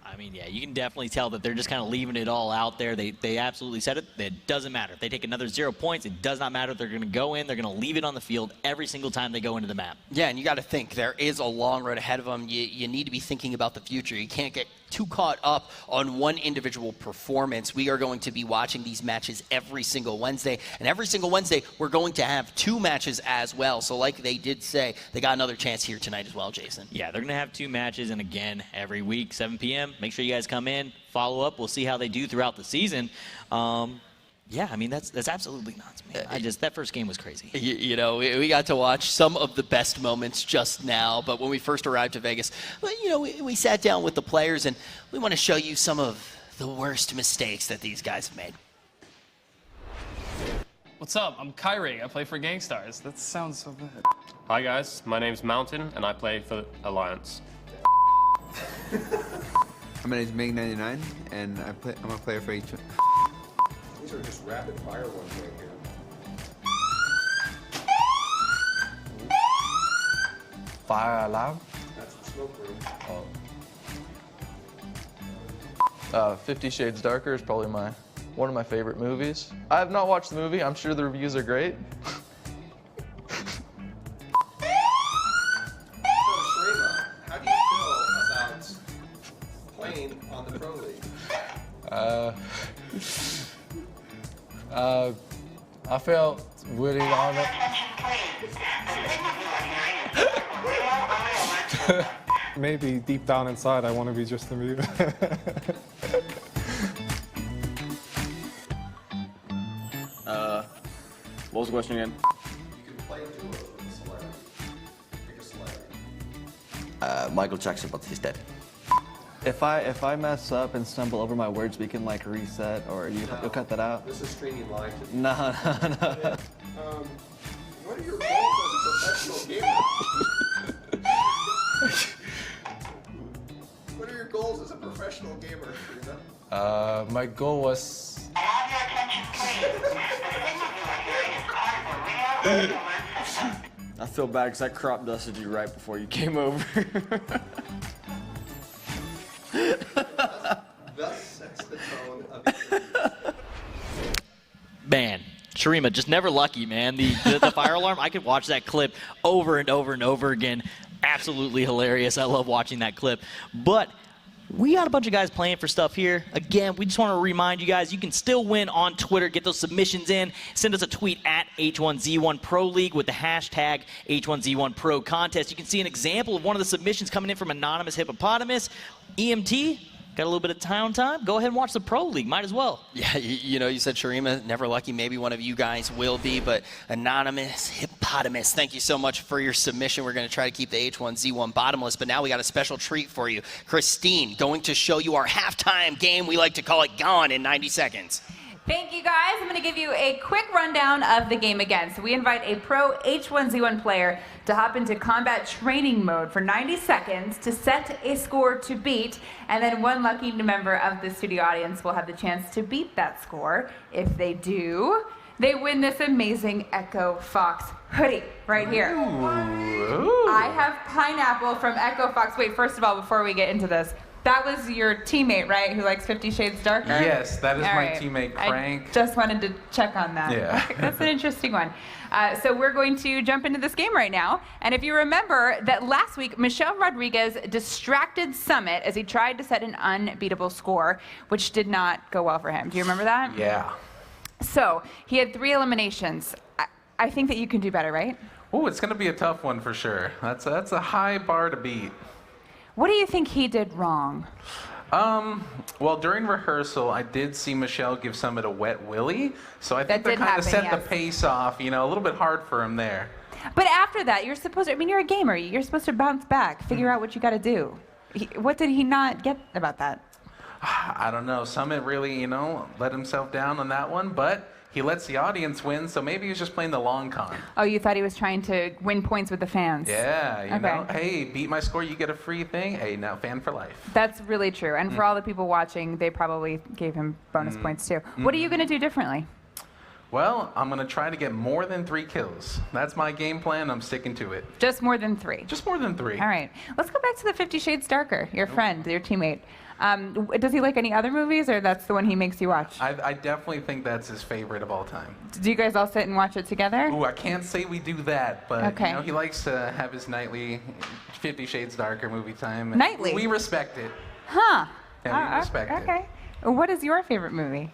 I mean, yeah, you can definitely tell that they're just kind of leaving it all out there. They absolutely said it. It doesn't matter. If they take another 0 points, it does not matter. They're going to go in. They're going to leave it on the field every single time they go into the map. Yeah, and you got to think, there is a long road ahead of them. You need to be thinking about the future. You can't get too caught up on one individual performance. We are going to be watching these matches every single Wednesday, and every single Wednesday we're going to have 2 matches as well. So like they did say, they got another chance here tonight as well, Jason. Yeah, they're going to have 2 matches, and again, every week, 7 p.m. Make sure you guys come in, follow up. We'll see how they do throughout the season. Yeah, I mean, that's absolutely nuts, man. That first game was crazy. You know, we got to watch some of the best moments just now, but when we first arrived to Vegas, you know, we sat down with the players, and we want to show you some of the worst mistakes that these guys have made. What's up? I'm Kyrie. I play for Gangstars. That sounds so bad. Hi, guys. My name's Mountain, and I play for Alliance. My name's Mig99, and I'm a player for H1Z1. These are just rapid fire ones right here. Fire alarm? That's the smoke room. 50 Shades Darker is probably one of my favorite movies. I have not watched the movie. I'm sure the reviews are great. How do you feel about playing on the Pro League? I felt really honored. Maybe deep down inside, I want to be just a me. What was the question again? You can play duos with a celebrity. Pick a celebrity. Michael Jackson, but he's dead. If I mess up and stumble over my words, we can like reset, or you'll cut that out. This is streaming live. No. What are your goals as a professional gamer? What are your goals as a professional gamer, Frida? My goal was. I feel bad because I crop dusted you right before you came over. Thus sets the tone of the Man, Sharima, just never lucky, man. The fire alarm, I could watch that clip over and over and over again. Absolutely hilarious. I love watching that clip. But we got a bunch of guys playing for stuff here. Again, we just want to remind you guys, you can still win on Twitter. Get those submissions in. Send us a tweet at H1Z1 Pro League with the hashtag H1Z1 Pro Contest. You can see an example of one of the submissions coming in from Anonymous Hippopotamus. EMT, got a little bit of time. Go ahead and watch the Pro League. Might as well. Yeah, you know, you said Sharima, never lucky. Maybe one of you guys will be, but Anonymous Hippopotamus, thank you so much for your submission. We're going to try to keep the H1Z1 bottomless, but now we got a special treat for you. Christine, going to show you our halftime game. We like to call it Gone in 90 seconds. Thank you, guys. I'm going to give you a quick rundown of the game again. So we invite a pro H1Z1 player to hop into combat training mode for 90 seconds to set a score to beat, and then one lucky member of the studio audience will have the chance to beat that score. If they do, they win this amazing Echo Fox hoodie right here. Ooh. I have pineapple from Echo Fox. Wait, first of all, before we get into this, that was your teammate, right, who likes 50 Shades Darker? Yes, that is All my right. teammate, Frank. I just wanted to check on that. Yeah. Okay, that's an interesting one. So we're going to jump into this game right now. And if you remember that last week, Michelle Rodriguez distracted Summit as he tried to set an unbeatable score, which did not go well for him. Do you remember that? Yeah. So he had 3 eliminations. I think that you can do better, right? Oh, it's going to be a tough one for sure. That's a high bar to beat. What do you think he did wrong? Well, during rehearsal, I did see Michelle give Summit a wet willy, so I think that kind of set the pace off, you know, a little bit hard for him there. But after that, you're supposed to, I mean, you're a gamer. You're supposed to bounce back, figure out what you got to do. What did he not get about that? I don't know. Summit really, you know, let himself down on that one, but he lets the audience win, so maybe he was just playing the long con. Oh, you thought he was trying to win points with the fans? Yeah, you know, hey, beat my score, you get a free thing. Hey, now fan for life. That's really true. And for all the people watching, they probably gave him bonus points too. What are you going to do differently? Well, I'm going to try to get more than 3 kills. That's my game plan. I'm sticking to it. Just more than 3? Just more than 3. All right. Let's go back to the 50 Shades Darker, your friend, your teammate. Does he like any other movies, or that's the one he makes you watch? I definitely think that's his favorite of all time. Do you guys all sit and watch it together? Ooh, I can't say we do that, but Okay. you know, he likes to have his nightly 50 Shades Darker movie time. and Nightly? We respect it. Huh. Yeah, we respect it. Okay. What is your favorite movie?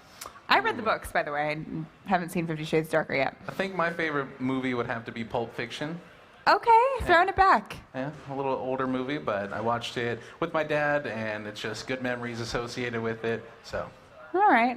I read the books, by the way. I haven't seen 50 Shades Darker yet. I think my favorite movie would have to be Pulp Fiction. Okay, throwing it back. Yeah, a little older movie, but I watched it with my dad, and it's just good memories associated with it, so. All right.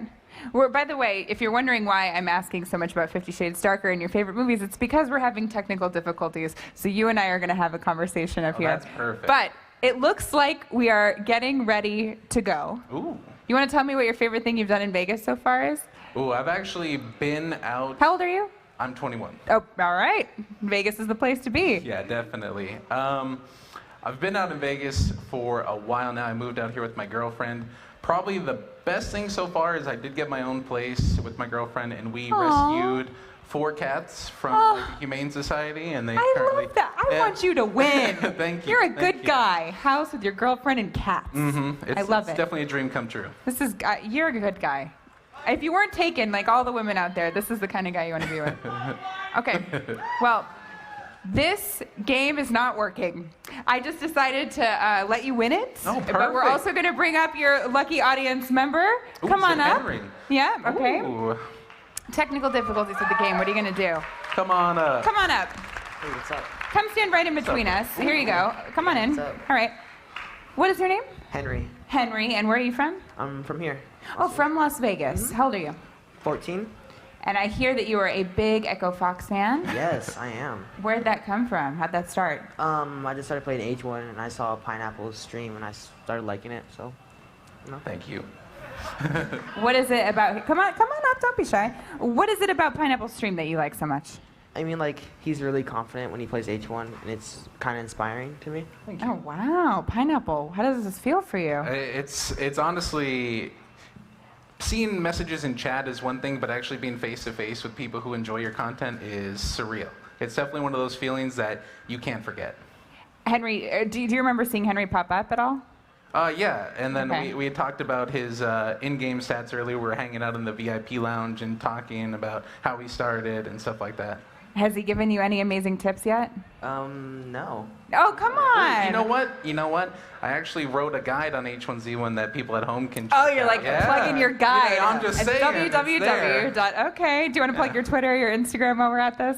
Well, by the way, if you're wondering why I'm asking so much about 50 Shades Darker and your favorite movies, it's because we're having technical difficulties. So you and I are going to have a conversation up here. That's perfect. But it looks like we are getting ready to go. Ooh. You want to tell me what your favorite thing you've done in Vegas so far is? Ooh, I've actually been out. How old are you? I'm 21. Oh, all right. Vegas is the place to be. Yeah, definitely. I've been out in Vegas for a while now. I moved out here with my girlfriend. Probably the best thing so far is I did get my own place with my girlfriend, and we rescued 4 cats from like, the Humane Society, and they currently. Love that. I want you to win. Thank you. You're a Thank good you. guy. House with your girlfriend and cats. Mm-hmm. I love it's it. definitely a dream come true. This is you're a good guy. If you weren't taken, like all the women out there, this is the kind of guy you want to be with. Okay. Well, this game is not working. I just decided to let you win it. Oh, but we're perfect. also going to bring up your lucky audience member. Ooh, Come on Sir up. Henry. Yeah. Okay. Ooh. Technical difficulties with the game. What are you going to do? Come on up. Come on up. Hey, what's up? Come stand right in between us. Here you go. Come on in. All right. What is your name? Henry. Henry, and where are you from? I'm from here. Oh, from Las Vegas. How old are you? 14. And I hear that you are a big Echo Fox fan. Yes, I am. Where did that come from? How'd that start? I just started playing H1 and I saw Pineapple's stream and I started liking it, so, you know. Thank you. What is it about, come on up, don't be shy. What is it about Pineapple's stream that you like so much? I mean, like, he's really confident when he plays H1 and it's kind of inspiring to me. Oh, wow. Pineapple, how does this feel for you? It's honestly, seeing messages in chat is one thing, but actually being face-to-face with people who enjoy your content is surreal. It's definitely one of those feelings that you can't forget. Henry, do you remember seeing Henry pop up at all? Yeah, and then Okay. we had talked about his in-game stats earlier. We were hanging out in the VIP lounge and talking about how he started and stuff like that. Has he given you any amazing tips yet? No. Oh, come on. You know what? I actually wrote a guide on H1Z1 that people at home can check Oh, you're out. like plugging your guide. Yeah, I'm just It's saying. It's there. Okay. Do you want to plug your Twitter, your Instagram while we're at this?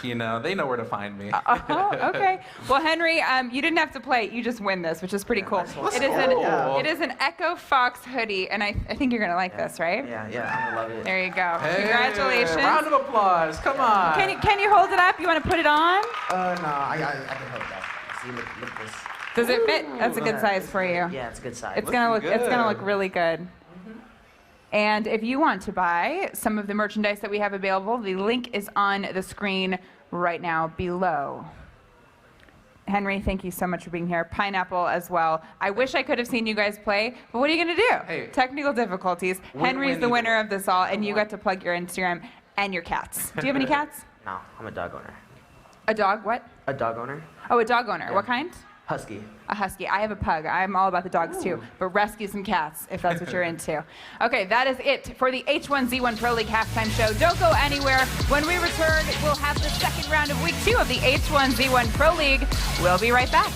You know, they know where to find me. Oh, okay. Well, Henry, you didn't have to play. You just win this, which is pretty cool. It is an Echo Fox hoodie, and I think you're going to like this, right? Yeah, I'm going to love it. There you go. Hey, Congratulations. Round of applause. Come on. Can you hold it up? You want to put it on? No, I can hold that. See, look this. Does it fit? That's a good size for you. Yeah, it's a good size. It's gonna look really good. And if you want to buy some of the merchandise that we have available, the link is on the screen right now below. Henry, thank you so much for being here. Pineapple as well. I wish I could have seen you guys play, but what are you gonna do? Hey. Technical difficulties. Henry's the winner of this all, and you got to plug your Instagram and your cats. Do you have any cats? No, I'm a dog owner. A dog? What? A dog owner. Oh, a dog owner. What kind? Husky. A husky. I have a pug. I'm all about the dogs too, but rescue some cats if that's what you're into. Okay, that is it for the H1Z1 Pro League halftime show. Don't go anywhere. When we return, we'll have the second round of week 2 of the H1Z1 Pro League. We'll be right back.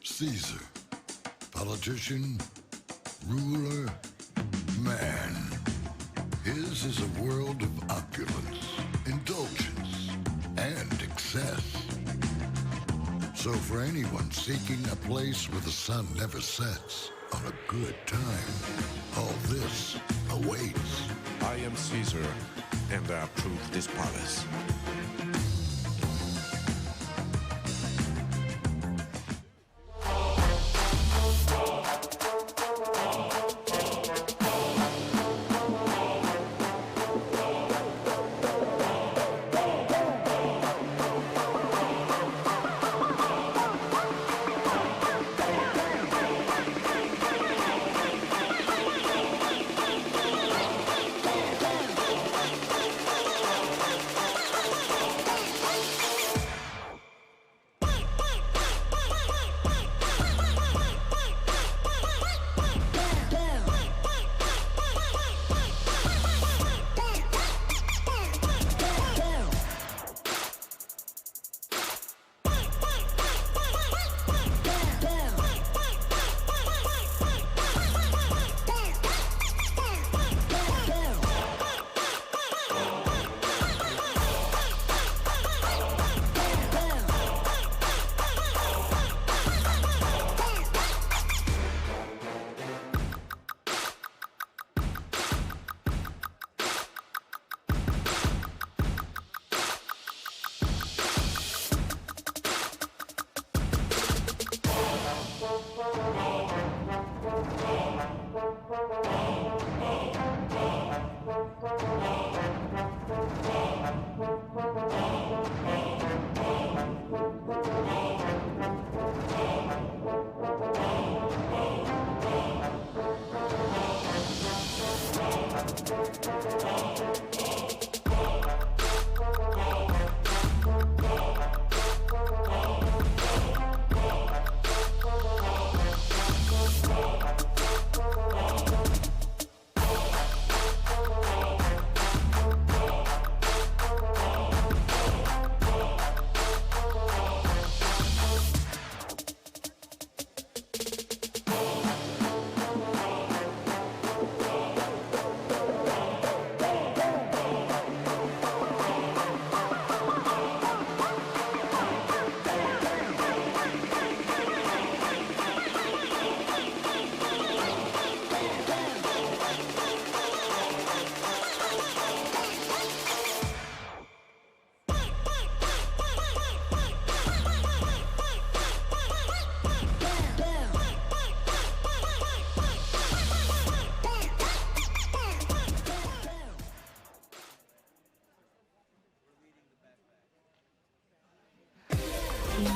Caesar, politician, ruler, man. His is a world of opulence, indulgence, and excess. So for anyone seeking a place where the sun never sets on a good time, all this awaits. I am Caesar, and I approve this palace.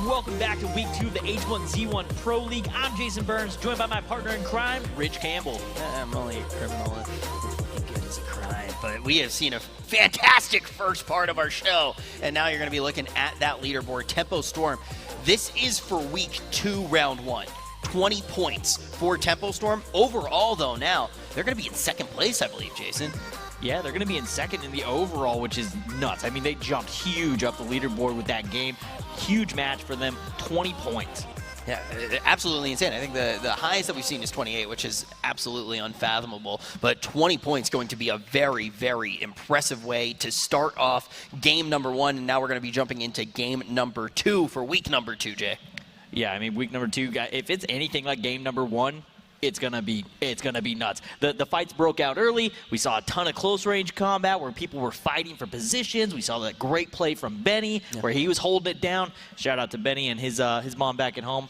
Welcome back to week 2 of the H1Z1 Pro League. I'm Jason Burns, joined by my partner in crime, Rich Campbell. I'm only a criminal if good as a crime, but we have seen a fantastic first part of our show, and now you're going to be looking at that leaderboard. Tempo Storm, this is for week 2, round 1. 20 points for Tempo Storm. Overall, though, now, they're going to be in second place, I believe, Jason. Yeah, they're going to be in second in the overall, which is nuts. I mean, they jumped huge up the leaderboard with that game. Huge match for them, 20 points. Yeah, absolutely insane. I think the highest that we've seen is 28, which is absolutely unfathomable. But 20 points going to be a very, very impressive way to start off game number 1. And now we're going to be jumping into game number 2 for week number 2, Jay. Yeah, I mean, week number 2, if it's anything like game number 1, it's gonna be nuts. The fights broke out early. We saw a ton of close range combat where people were fighting for positions. We saw that great play from Benny where he was holding it down. Shout out to Benny and his mom back at home.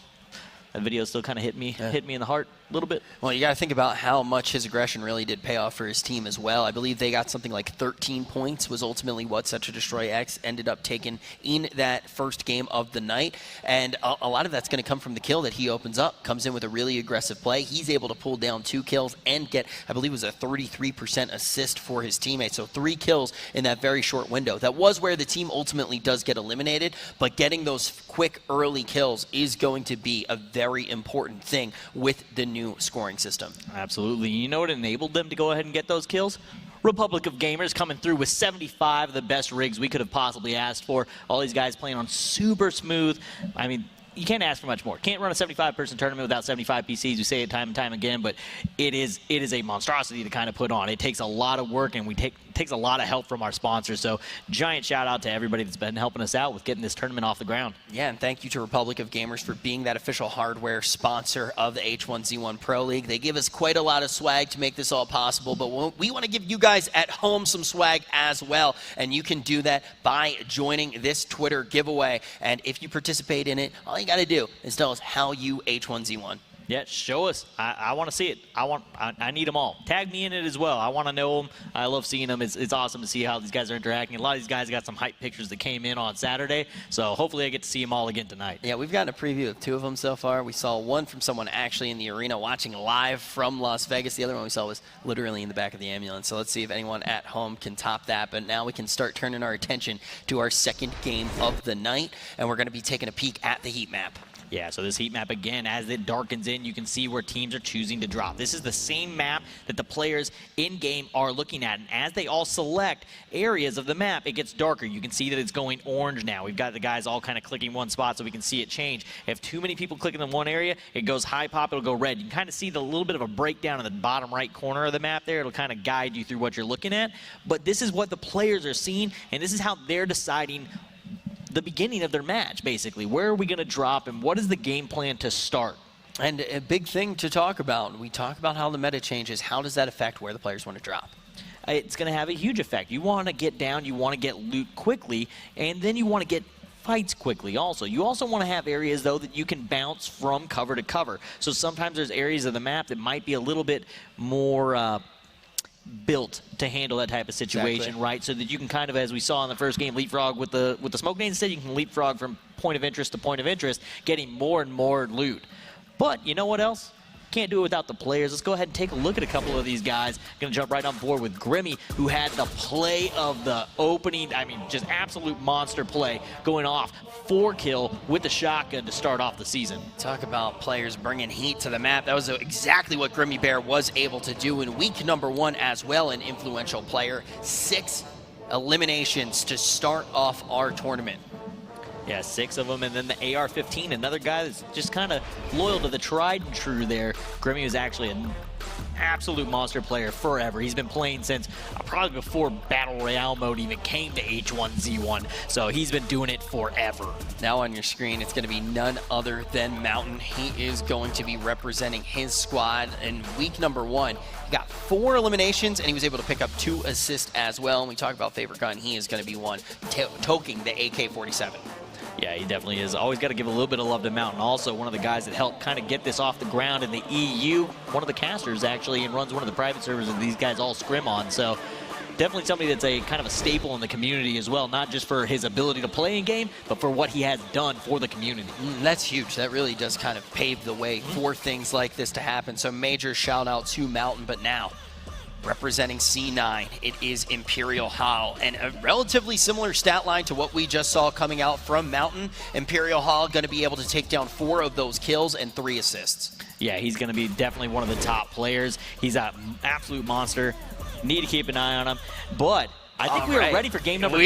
That video still kind of hit me in the heart a little bit. Well, you got to think about how much his aggression really did pay off for his team as well. I believe they got something like 13 points was ultimately what Set to Destroy X ended up taking in that first game of the night. And a lot of that's going to come from the kill that he opens up. Comes in with a really aggressive play. He's able to pull down 2 kills and get, I believe it was a 33% assist for his teammates. So 3 kills in that very short window. That was where the team ultimately does get eliminated, but getting those quick early kills is going to be a very important thing with the new scoring system. Absolutely. You know what enabled them to go ahead and get those kills? Republic of Gamers coming through with 75 of the best rigs we could have possibly asked for. All these guys playing on super smooth. I mean, you can't ask for much more. Can't run a 75-person tournament without 75 PCs. We say it time and time again, but it is a monstrosity to kind of put on. It takes a lot of work, and takes a lot of help from our sponsors. So giant shout out to everybody that's been helping us out with getting this tournament off the ground. Yeah, and thank you to Republic of Gamers for being that official hardware sponsor of the H1Z1 Pro League. They give us quite a lot of swag to make this all possible, but we want to give you guys at home some swag as well, and you can do that by joining this Twitter giveaway. And if you participate in it, all you got to do is tell us how you H1Z1. Yeah, show us. I want to see it. I need them all. Tag me in it as well. I want to know them. I love seeing them. It's awesome to see how these guys are interacting. A lot of these guys got some hype pictures that came in on Saturday, so hopefully I get to see them all again tonight. Yeah, we've gotten a preview of 2 of them so far. We saw one from someone actually in the arena watching live from Las Vegas. The other one we saw was literally in the back of the ambulance. So let's see if anyone at home can top that. But now we can start turning our attention to our second game of the night, and we're going to be taking a peek at the heat map. Yeah, so this heat map, again, as it darkens in, you can see where teams are choosing to drop. This is the same map that the players in-game are looking at, and as they all select areas of the map, it gets darker. You can see that it's going orange now. We've got the guys all kind of clicking one spot so we can see it change. If too many people click in one area, it goes high pop, it'll go red. You can kind of see the little bit of a breakdown in the bottom right corner of the map there. It'll kind of guide you through what you're looking at, but this is what the players are seeing, and this is how they're deciding the beginning of their match, basically. Where are we going to drop, and what is the game plan to start? And a big thing to talk about, we talk about how the meta changes. How does that affect where the players want to drop? It's going to have a huge effect. You want to get down, you want to get loot quickly, and then you want to get fights quickly also. You also want to have areas, though, that you can bounce from cover to cover. So sometimes there's areas of the map that might be a little bit more built to handle that type of situation, right? So that you can kind of, as we saw in the first game, leapfrog with the smoke grenade. Instead, you can leapfrog from point of interest to point of interest, getting more and more loot. But you know what else? can't do it without the players. Let's go ahead and take a look at a couple of these guys. Going to jump right on board with Grimmy, who had the play of the opening. I mean, just absolute monster play going off. 4-kill with the shotgun to start off the season. Talk about players bringing heat to the map. That was exactly what Grimmy Bear was able to do in week number 1 as well, an influential player. 6 eliminations to start off our tournament. Yeah, 6 of them, and then the AR-15, another guy that's just kind of loyal to the tried and true there. Grimmy was actually an absolute monster player forever. He's been playing since probably before Battle Royale mode even came to H1Z1, so he's been doing it forever. Now on your screen, it's going to be none other than Mountain. He is going to be representing his squad in week number 1. He got 4 eliminations, and he was able to pick up 2 assists as well. When we talk about favorite gun, he is going to be one, toking the AK-47. Yeah, he definitely is. Always got to give a little bit of love to Mountain. Also, one of the guys that helped kind of get this off the ground in the EU. One of the casters, actually, and runs one of the private servers that these guys all scrim on. So definitely somebody that's a kind of a staple in the community as well, not just for his ability to play in game, but for what he has done for the community. That's huge. That really does kind of pave the way for things like this to happen. So major shout out to Mountain, but now representing C9, it is Imperial Hall, and a relatively similar stat line to what we just saw coming out from Mountain. Imperial Hall going to be able to take down 4 of those kills and 3 assists. Yeah, he's going to be definitely one of the top players. He's an absolute monster. Need to keep an eye on him, but I think we are ready for game number 2.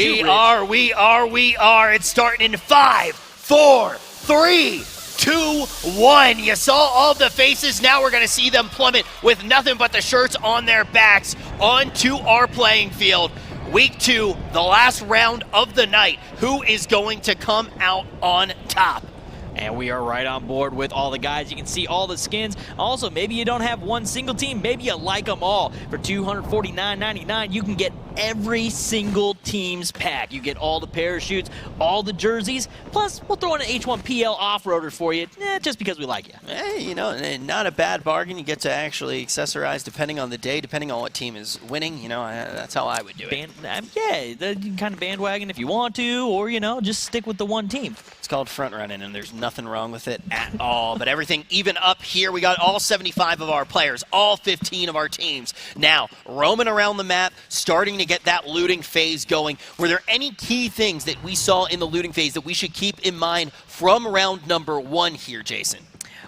We are. It's starting in 5, 4, 3, 2, 1. You saw all the faces. Now we're going to see them plummet with nothing but the shirts on their backs onto our playing field. Week 2, the last round of the night. Who is going to come out on top? And we are right on board with all the guys. You can see all the skins. Also, maybe you don't have one single team. Maybe you like them all. For $249.99, you can get every single team's pack. You get all the parachutes, all the jerseys, plus we'll throw in an H1PL off-roader for you, just because we like you. Hey, you know, not a bad bargain. You get to actually accessorize depending on the day, depending on what team is winning. You know, that's how I would do it. Yeah, you can kind of bandwagon if you want to, or, you know, just stick with the one team. It's called front running, and there's nothing wrong with it at all. But everything even up here, we got all 75 of our players, all 15 of our teams now roaming around the map, starting to get that looting phase going. Were there any key things that we saw in the looting phase that we should keep in mind from round number 1 here, Jason?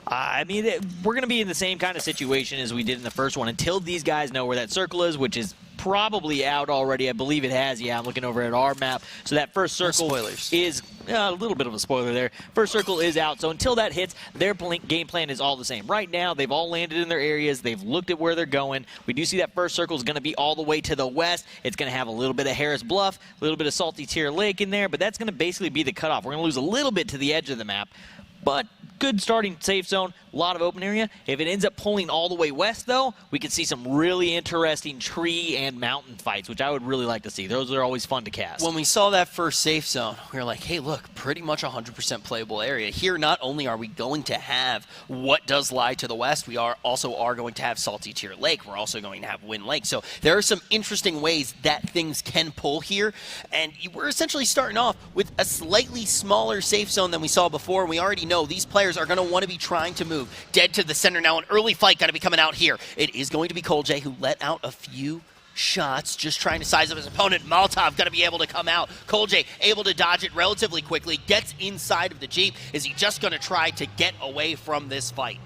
I mean, we're going to be in the same kind of situation as we did in the first one until these guys know where that circle is, which is probably out already. I believe it has. Yeah, I'm looking over at our map. So that first circle is a little bit of a spoiler there. First circle is out. So until that hits, their game plan is all the same. Right now, they've all landed in their areas. They've looked at where they're going. We do see that first circle is going to be all the way to the west. It's going to have a little bit of Harris Bluff, a little bit of Salty Tear Lake in there, but that's going to basically be the cutoff. We're going to lose a little bit to the edge of the map, but good starting safe zone, a lot of open area. If it ends up pulling all the way west, though, we could see some really interesting tree and mountain fights, which I would really like to see. Those are always fun to cast. When we saw that first safe zone, we were like, hey, look, pretty much 100% playable area. Here, not only are we going to have what does lie to the west, we also are going to have Salty Tear Lake. We're also going to have Wind Lake. So there are some interesting ways that things can pull here. And we're essentially starting off with a slightly smaller safe zone than we saw before. We already know these players are going to want to be trying to move dead to the center now. An early fight going to be coming out here. It is going to be ColeJ, who let out a few shots, just trying to size up his opponent. Molotov going to be able to come out. ColeJ able to dodge it relatively quickly, gets inside of the Jeep. Is he just going to try to get away from this fight?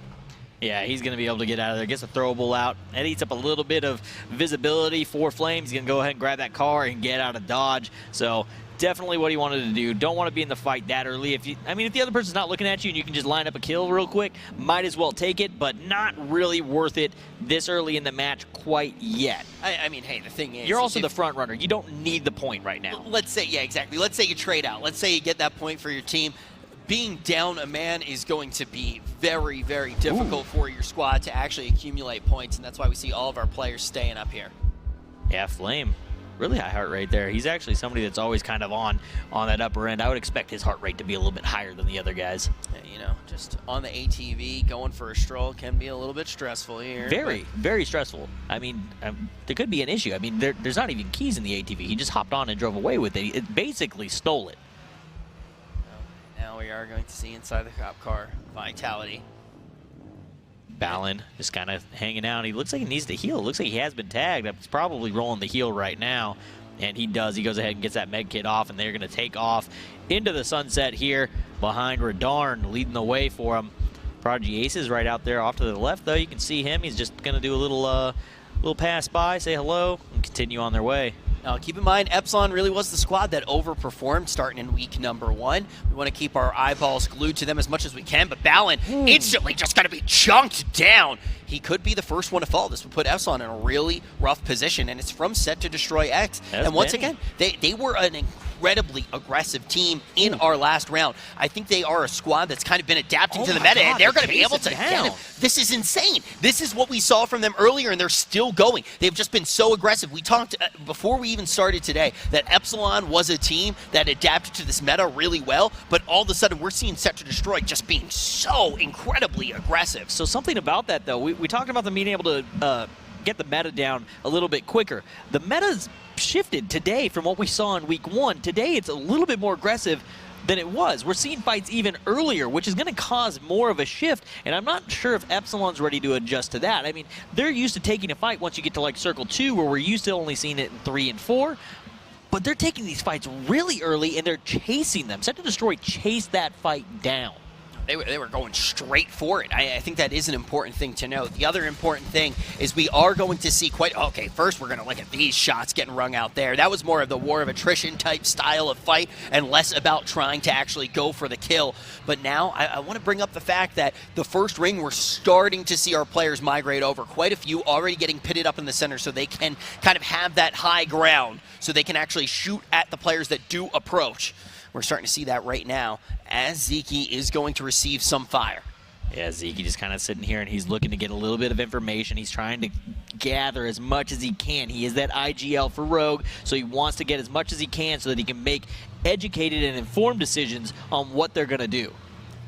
Yeah, he's going to be able to get out of there, gets a throwable out. That eats up a little bit of visibility for Flames. He's going to go ahead and grab that car and get out of dodge. So definitely what he wanted to do. Don't want to be in the fight that early. If the other person's not looking at you and you can just line up a kill real quick, might as well take it, but not really worth it this early in the match quite yet. I mean, hey, the thing is, you're also the front runner. You don't need the point right now. Let's say, yeah, exactly. Let's say you trade out. Let's say you get that point for your team. Being down a man is going to be very, very difficult for your squad to actually accumulate points, and that's why we see all of our players staying up here. Yeah, Flame. Really high heart rate there. He's actually somebody that's always kind of on that upper end. I would expect his heart rate to be a little bit higher than the other guys. You know, just on the ATV, going for a stroll can be a little bit stressful here. Very stressful. I mean, there could be an issue. I mean, there's not even keys in the ATV. He just hopped on and drove away with it. It basically stole it. Now we are going to see inside the cop car Vitality. Balin just kind of hanging out. He looks like he needs to heal. It looks like he has been tagged. He's probably rolling the heal right now. And he does. He goes ahead and gets that med kit off, and they're going to take off into the sunset here behind Radarn, leading the way for him. Prodigy Ace is right out there off to the left, though. You can see him. He's just going to do a little pass by, say hello, and continue on their way. Now, keep in mind, Epsilon really was the squad that overperformed starting in week number 1. We want to keep our eyeballs glued to them as much as we can, but Balin instantly just going to be chunked down. He could be the first one to fall. This would put Epsilon in a really rough position, and it's from Set to Destroy X. And once again, they were an incredibly aggressive team in our last round. I think they are a squad that's kind of been adapting to the meta, and they're going to be able to get him. This is insane. This is what we saw from them earlier, and they're still going. They've just been so aggressive. We talked before we even started today that Epsilon was a team that adapted to this meta really well, but all of a sudden we're seeing Set to Destroy just being so incredibly aggressive. So something about that, though, we talked about them being able to get the meta down a little bit quicker. The meta's shifted today from what we saw in week 1. Today it's a little bit more aggressive than it was. We're seeing fights even earlier, which is going to cause more of a shift, and I'm not sure if Epsilon's ready to adjust to that. I mean, they're used to taking a fight once you get to like Circle 2, where we're used to only seeing it in 3 and 4, but they're taking these fights really early, and they're chasing them. Set to Destroy chased that fight down. They were going straight for it. I think that is an important thing to note. The other important thing is we are going to see first we're going to look at these shots getting rung out there. That was more of the war of attrition type style of fight and less about trying to actually go for the kill. But now I want to bring up the fact that the first ring, we're starting to see our players migrate over. Quite a few already getting pitted up in the center so they can kind of have that high ground so they can actually shoot at the players that do approach. We're starting to see that right now as Zeke is going to receive some fire. Yeah, Zeke just kind of sitting here, and he's looking to get a little bit of information. He's trying to gather as much as he can. He is that IGL for Rogue, so he wants to get as much as he can so that he can make educated and informed decisions on what they're going to do.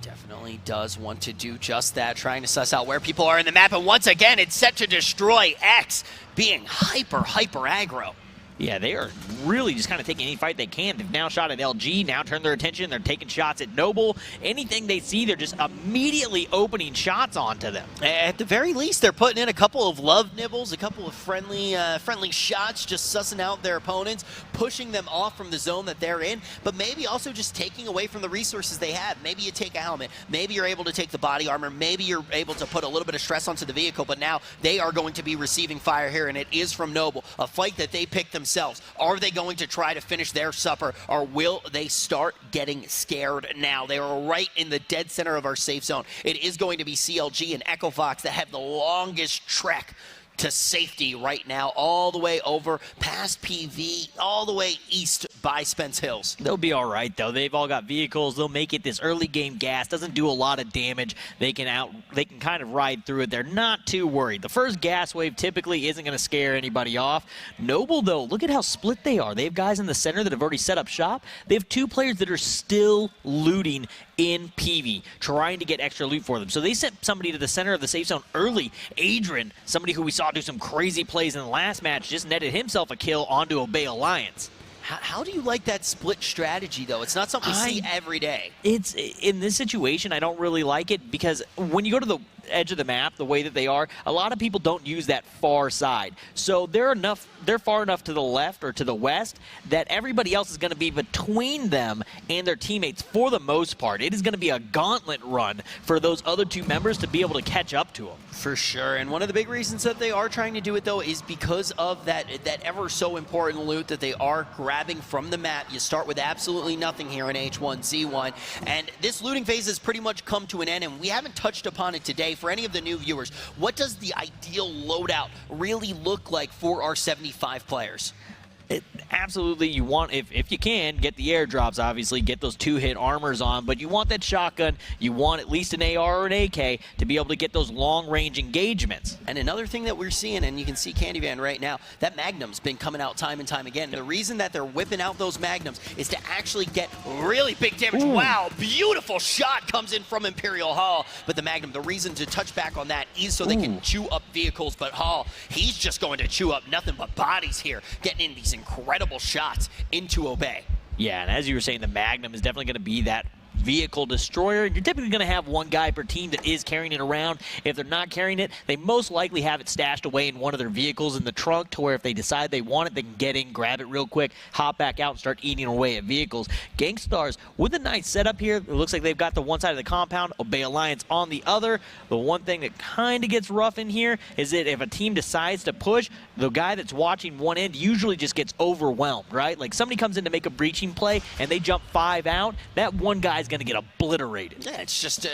Definitely does want to do just that, trying to suss out where people are in the map. And once again, it's Set to Destroy X being hyper aggro. Yeah, they are really just kind of taking any fight they can. They've now shot at LG, now turned their attention. They're taking shots at Noble. Anything they see, they're just immediately opening shots onto them. At the very least, they're putting in a couple of love nibbles, a couple of friendly shots, just sussing out their opponents, pushing them off from the zone that they're in, but maybe also just taking away from the resources they have. Maybe you take a helmet. Maybe you're able to take the body armor. Maybe you're able to put a little bit of stress onto the vehicle, but now they are going to be receiving fire here, and it is from Noble. A fight that they picked themselves. Are they going to try to finish their supper, or will they start getting scared now? They are right in the dead center of our safe zone. It is going to be CLG and Echo Fox that have the longest trek to safety right now, all the way over past PV, all the way east by Spence Hills. They'll be all right, though. They've all got vehicles. They'll make it. This early game gas doesn't do a lot of damage. They can kind of ride through it. They're not too worried. The first gas wave typically isn't going to scare anybody off. Noble, though, look at how split they are. They have guys in the center that have already set up shop. They have 2 players that are still looting in PV, trying to get extra loot for them. So they sent somebody to the center of the safe zone early. Adrian, somebody who we saw do some crazy plays in the last match, just netted himself a kill onto Obey Alliance. How do you like that split strategy, though? It's not something we see every day. It's in this situation, I don't really like it, because when you go to the edge of the map, the way that they are, a lot of people don't use that far side. So they're far enough to the left or to the west that everybody else is going to be between them and their teammates for the most part. It is going to be a gauntlet run for those other 2 members to be able to catch up to them. For sure, and one of the big reasons that they are trying to do it, though, is because of that ever so important loot that they are grabbing from the map. You start with absolutely nothing here in H1Z1, and this looting phase has pretty much come to an end, and we haven't touched upon it today. For any of the new viewers, what does the ideal loadout really look like for our 75 players? Absolutely, you want, if you can, get the airdrops, obviously, get those 2-hit armors on, but you want that shotgun, you want at least an AR or an AK to be able to get those long-range engagements. And another thing that we're seeing, and you can see Candy Van right now, that Magnum's been coming out time and time again. The reason that they're whipping out those Magnums is to actually get really big damage. Ooh. Wow, beautiful shot comes in from Imperial Hall, but the Magnum, the reason to touch back on that is so they can chew up vehicles, but Hall, he's just going to chew up nothing but bodies here, getting in these incredible shots into Obey. Yeah, and as you were saying, the Magnum is definitely going to be that vehicle destroyer. You're typically going to have one guy per team that is carrying it around. If they're not carrying it, they most likely have it stashed away in one of their vehicles in the trunk to where if they decide they want it, they can get in, grab it real quick, hop back out, and start eating away at vehicles. Gangstars, with a nice setup here, it looks like they've got the one side of the compound, Obey Alliance on the other. The one thing that kind of gets rough in here is that if a team decides to push, the guy that's watching one end usually just gets overwhelmed, right? Like somebody comes in to make a breaching play and they jump 5 out, that one guy's going to get obliterated. Yeah, it's just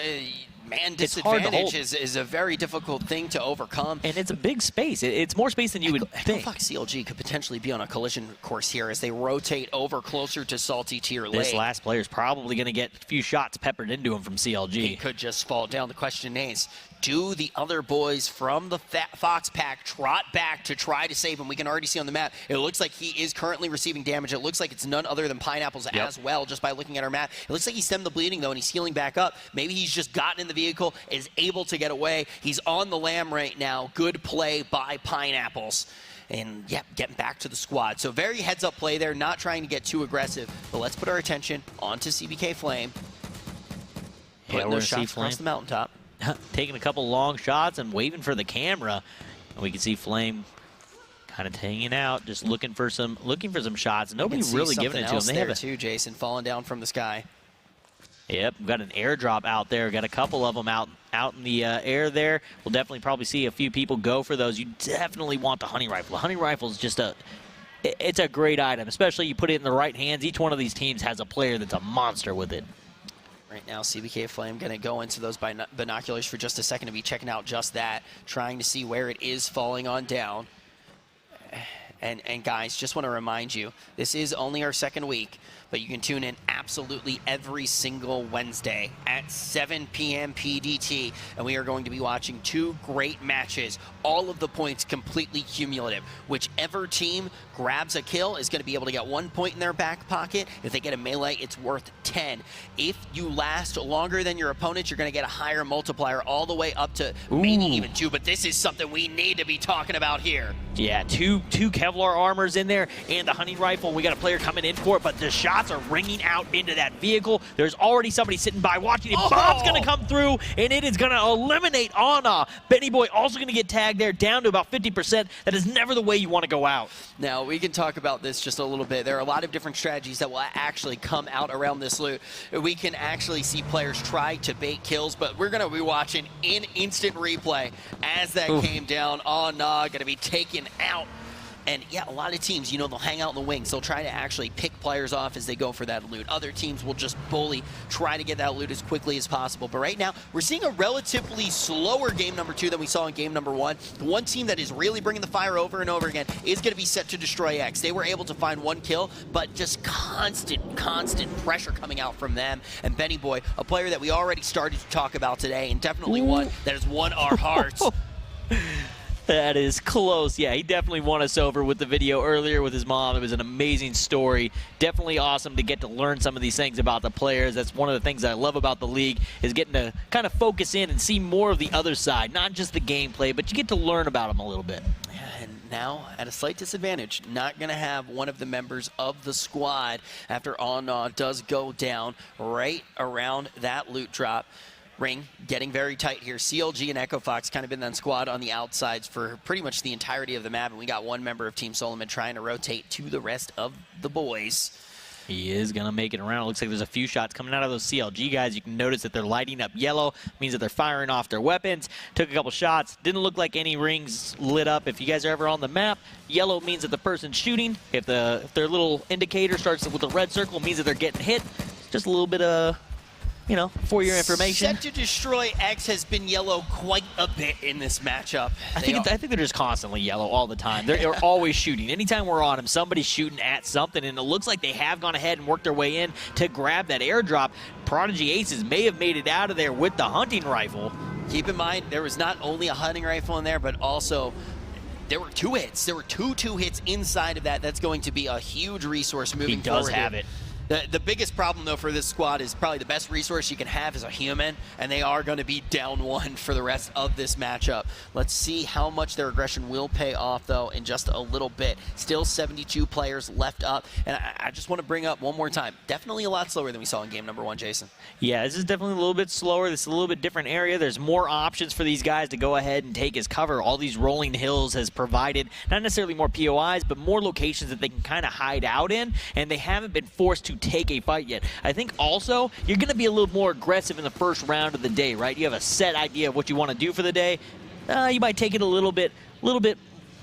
man disadvantage is a very difficult thing to overcome. And it's a big space. It's more space than you would think. Echofox CLG could potentially be on a collision course here as they rotate over closer to Salty Tier Lake. This last player is probably going to get a few shots peppered into him from CLG. He could just fall down. The question is, do the other boys from the Fox pack trot back to try to save him? We can already see on the map, it looks like he is currently receiving damage. It looks like it's none other than Pineapples as well, just by looking at our map. It looks like he stemmed the bleeding, though, and he's healing back up. Maybe he's just gotten in the vehicle, is able to get away. He's on the lam right now. Good play by Pineapples. And, yeah, getting back to the squad. So very heads-up play there, not trying to get too aggressive. But let's put our attention onto CBK Flame. Putting those shots across the mountaintop. Taking a couple long shots and waving for the camera, and we can see Flame kind of hanging out, just looking for some shots. Nobody really giving it to him. They have too, Jason, falling down from the sky. Yep, we've got an airdrop out there. We've got a couple of them out in the air there. We'll definitely probably see a few people go for those. You definitely want the hunting rifle. The hunting rifle is just it's a great item, especially you put it in the right hands. Each one of these teams has a player that's a monster with it. Right now, CBK Flame going to go into those binoculars for just a second to be checking out just that, trying to see where it is falling on down. And guys, just want to remind you, this is only our second week, but you can tune in absolutely every single Wednesday at 7 p.m. PDT, and we are going to be watching 2 great matches, all of the points completely cumulative. Whichever team grabs a kill is going to be able to get 1 point in their back pocket. If they get a melee, it's worth 10. If you last longer than your opponent, you're going to get a higher multiplier all the way up to maybe even 2, but this is something we need to be talking about here. Yeah, two Kevlar armors in there and the hunting rifle. We got a player coming in for it, but the shots are ringing out into that vehicle. There's already somebody sitting by watching it. Bomb's going to come through, and it is going to eliminate Anna. Benny Boy also going to get tagged there, down to about 50%. That is never the way you want to go out. Now, we can talk about this just a little bit. There are a lot of different strategies that will actually come out around this loot. We can actually see players try to bait kills, but we're going to be watching in instant replay as that came down. Anna going to be taken out. And yeah, a lot of teams, you know, they'll hang out in the wings. They'll try to actually pick players off as they go for that loot. Other teams will just bully, try to get that loot as quickly as possible. But right now, we're seeing a relatively slower game number 2 than we saw in game number 1. The one team that is really bringing the fire over and over again is going to be set to destroy X. They were able to find 1 kill, but just constant pressure coming out from them. And Benny Boy, a player that we already started to talk about today, and definitely one that has won our hearts. That is close. Yeah, he definitely won us over with the video earlier with his mom. It was an amazing story. Definitely awesome to get to learn some of these things about the players. That's one of the things I love about the league, is getting to kind of focus in and see more of the other side. Not just the gameplay, but you get to learn about them a little bit. And now, at a slight disadvantage, not going to have one of the members of the squad after Anna does go down right around that loot drop. Ring getting very tight here. CLG and Echofox kind of been that squad on the outsides for pretty much the entirety of the map, and we got one member of Team Solomon trying to rotate to the rest of the boys. He is going to make it around. It looks like there's a few shots coming out of those CLG guys. You can notice that they're lighting up yellow. Means that they're firing off their weapons. Took a couple shots. Didn't look like any rings lit up. If you guys are ever on the map, yellow means that the person's shooting. If their little indicator starts with a red circle, it means that they're getting hit. Just a little bit of, you know, for your information. Set to destroy X has been yellow quite a bit in this matchup. I think they're just constantly yellow all the time. They're always shooting. Anytime we're on them, somebody's shooting at something, and it looks like they have gone ahead and worked their way in to grab that airdrop. Prodigy Aces may have made it out of there with the hunting rifle. Keep in mind, there was not only a hunting rifle in there, but also there were 2 hits. There were two hits inside of that. That's going to be a huge resource moving forward. He does have it. The biggest problem, though, for this squad is probably the best resource you can have is a human, and they are going to be down 1 for the rest of this matchup. Let's see how much their aggression will pay off, though, in just a little bit. Still 72 players left up, and I just want to bring up one more time. Definitely a lot slower than we saw in game number 1, Jason. Yeah, this is definitely a little bit slower. This is a little bit different area. There's more options for these guys to go ahead and take as cover. All these rolling hills has provided not necessarily more POIs, but more locations that they can kind of hide out in, and they haven't been forced to take a fight yet. I think also you're going to be a little more aggressive in the first round of the day, right? You have a set idea of what you want to do for the day. You might take it a little bit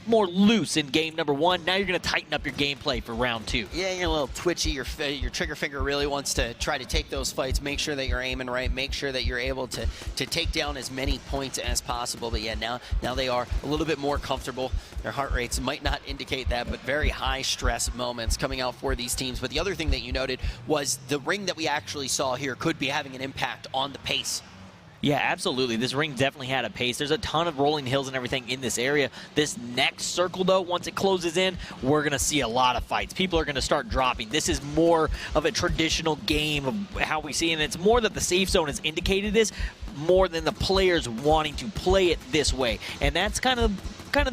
more loose in game number 1. Now you're going to tighten up your gameplay for round 2. Yeah, you're a little twitchy. Your trigger finger really wants to try to take those fights. Make sure that you're aiming right. Make sure that you're able to take down as many points as possible. But yeah, now they are a little bit more comfortable. Their heart rates might not indicate that, but very high stress moments coming out for these teams. But the other thing that you noted was the ring that we actually saw here could be having an impact on the pace. Yeah, absolutely. This ring definitely had a pace. There's a ton of rolling hills and everything in this area. This next circle, though, once it closes in, we're going to see a lot of fights. People are going to start dropping. This is more of a traditional game of how we see it, and it's more that the safe zone has indicated this more than the players wanting to play it this way. And that's kind of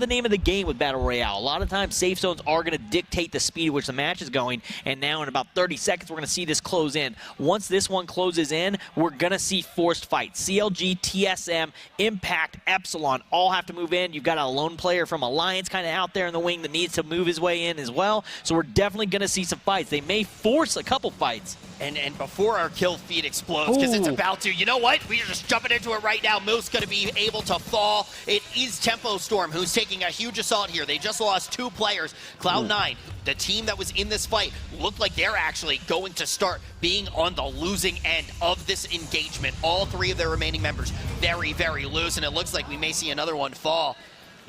the name of the game with Battle Royale. A lot of times safe zones are going to dictate the speed at which the match is going, and now in about 30 seconds we're going to see this close in. Once this one closes in, we're going to see forced fights. CLG, TSM, Impact, Epsilon all have to move in. You've got a lone player from Alliance kind of out there in the wing that needs to move his way in as well, so we're definitely going to see some fights. They may force a couple fights. And before our kill feed explodes, because it's about to, you know what? We're just jumping into it right now. Moose going to be able to fall. It is Tempo Storm who's taking a huge assault here. They just lost 2 players. Cloud9, the team that was in this fight, looked like they're actually going to start being on the losing end of this engagement. All 3 of their remaining members very, very loose, and it looks like we may see another one fall.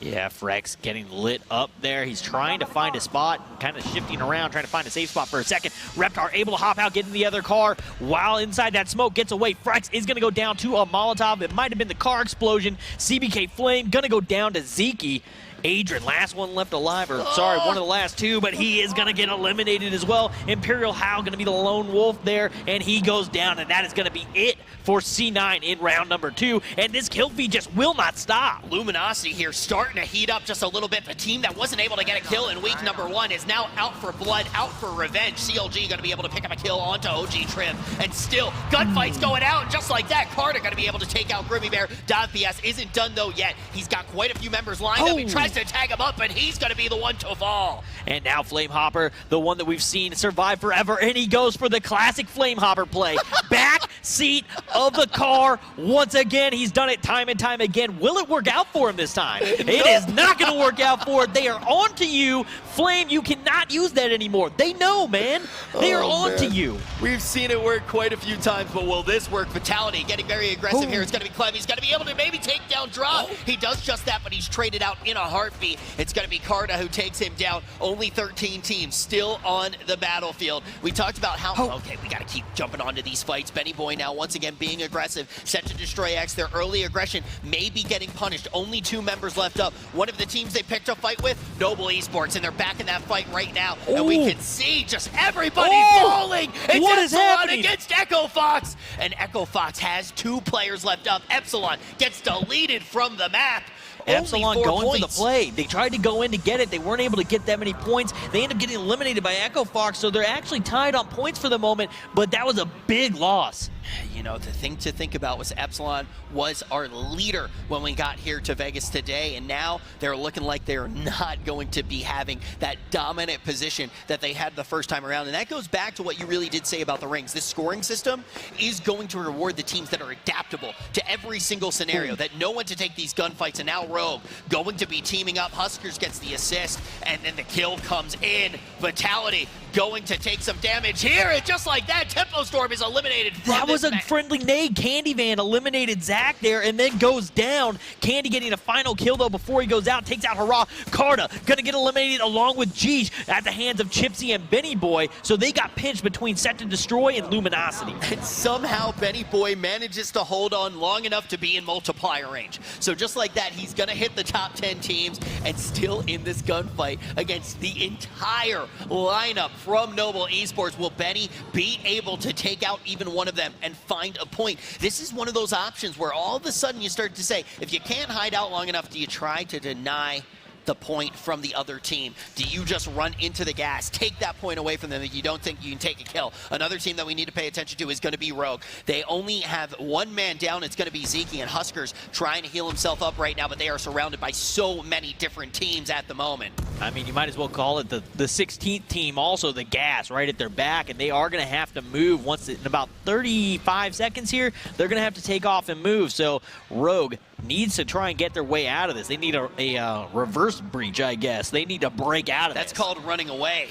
Yeah, Frex getting lit up there. He's trying to find a spot, kind of shifting around, trying to find a safe spot for a second. Reptar able to hop out, get in the other car. While inside that smoke, gets away. Frex is going to go down to a Molotov. It might have been the car explosion. CBK Flame going to go down to Zeke. Adrian, last one left alive, or sorry, one of the last 2, but he is going to get eliminated as well. Imperial Hal going to be the lone wolf there, and he goes down, and that is going to be it for C9 in round number 2, and this kill feed just will not stop. Luminosity here starting to heat up just a little bit. The team that wasn't able to get a kill in week number 1 is now out for blood, out for revenge. CLG going to be able to pick up a kill onto OG Trim, and still gunfights going out, and just like that, Carter going to be able to take out Grimmy Bear. Dav PS isn't done though yet. He's got quite a few members lined up. He tries to tag him up, and he's going to be the one to fall. And now Flamehopper, the one that we've seen survive forever, and he goes for the classic Flamehopper play. Back seat of the car. Once again, he's done it time and time again. Will it work out for him this time? It is not going to work out for it. They are on to you. Flame, you cannot use that anymore. They know, man. They are on to you. We've seen it work quite a few times, but will this work? Fatality getting very aggressive here. It's going to be Clem. He's going to be able to maybe take down Drop. He does just that, but he's traded out in a heartbeat. It's going to be Carta who takes him down. Only 13 teams still on the battlefield. We talked about how, okay, we got to keep jumping onto these fights. Benny Boy now once again being aggressive, set to destroy X. Their early aggression may be getting punished. Only 2 members left up. One of the teams they picked a fight with, Noble Esports, and they're back in that fight right now. And we can see just everybody falling. It's what is happening against Echo Fox. And Echo Fox has 2 players left up. Epsilon gets deleted from the map. Epsilon going for the play. They tried to go in to get it. They weren't able to get that many points. They end up getting eliminated by Echo Fox, so they're actually tied on points for the moment, but that was a big loss. You know, the thing to think about was Epsilon was our leader when we got here to Vegas today, and now they're looking like they're not going to be having that dominant position that they had the first time around. And that goes back to what you really did say about the rings. This scoring system is going to reward the teams that are adaptable to every single scenario, that know when to take these gunfights. And now Rogue going to be teaming up. Huskers gets the assist, and then the kill comes in. Vitality going to take some damage here, and just like that, Tempo Storm is eliminated. That was a friendly nade. Candy Van eliminated Zach there and then goes down. Candy getting a final kill though before he goes out, takes out Hurrah. Carta gonna get eliminated along with Jeej at the hands of Chipsy and Benny Boy, so they got pinched between Set to Destroy and Luminosity. And somehow Benny Boy manages to hold on long enough to be in multiplier range. So just like that, he's gonna hit the top 10 teams and still in this gunfight against the entire lineup from Noble Esports. Will Benny be able to take out even one of them and find a point? This is one of those options where all of a sudden you start to say, if you can't hide out long enough, do you try to deny the point from the other team? Do you just run into the gas, take that point away from them that you don't think you can take a kill? Another team that we need to pay attention to is going to be Rogue. They only have one man down. It's going to be Zeke, and Husker's trying to heal himself up right now, but they are surrounded by so many different teams at the moment. I mean, you might as well call it the 16th team, also the gas right at their back, and they are going to have to move once in about 35 seconds here. They're going to have to take off and move, so Rogue needs to try and get their way out of this. They need a reverse breach, I guess. They need to break out of That's this. called running away.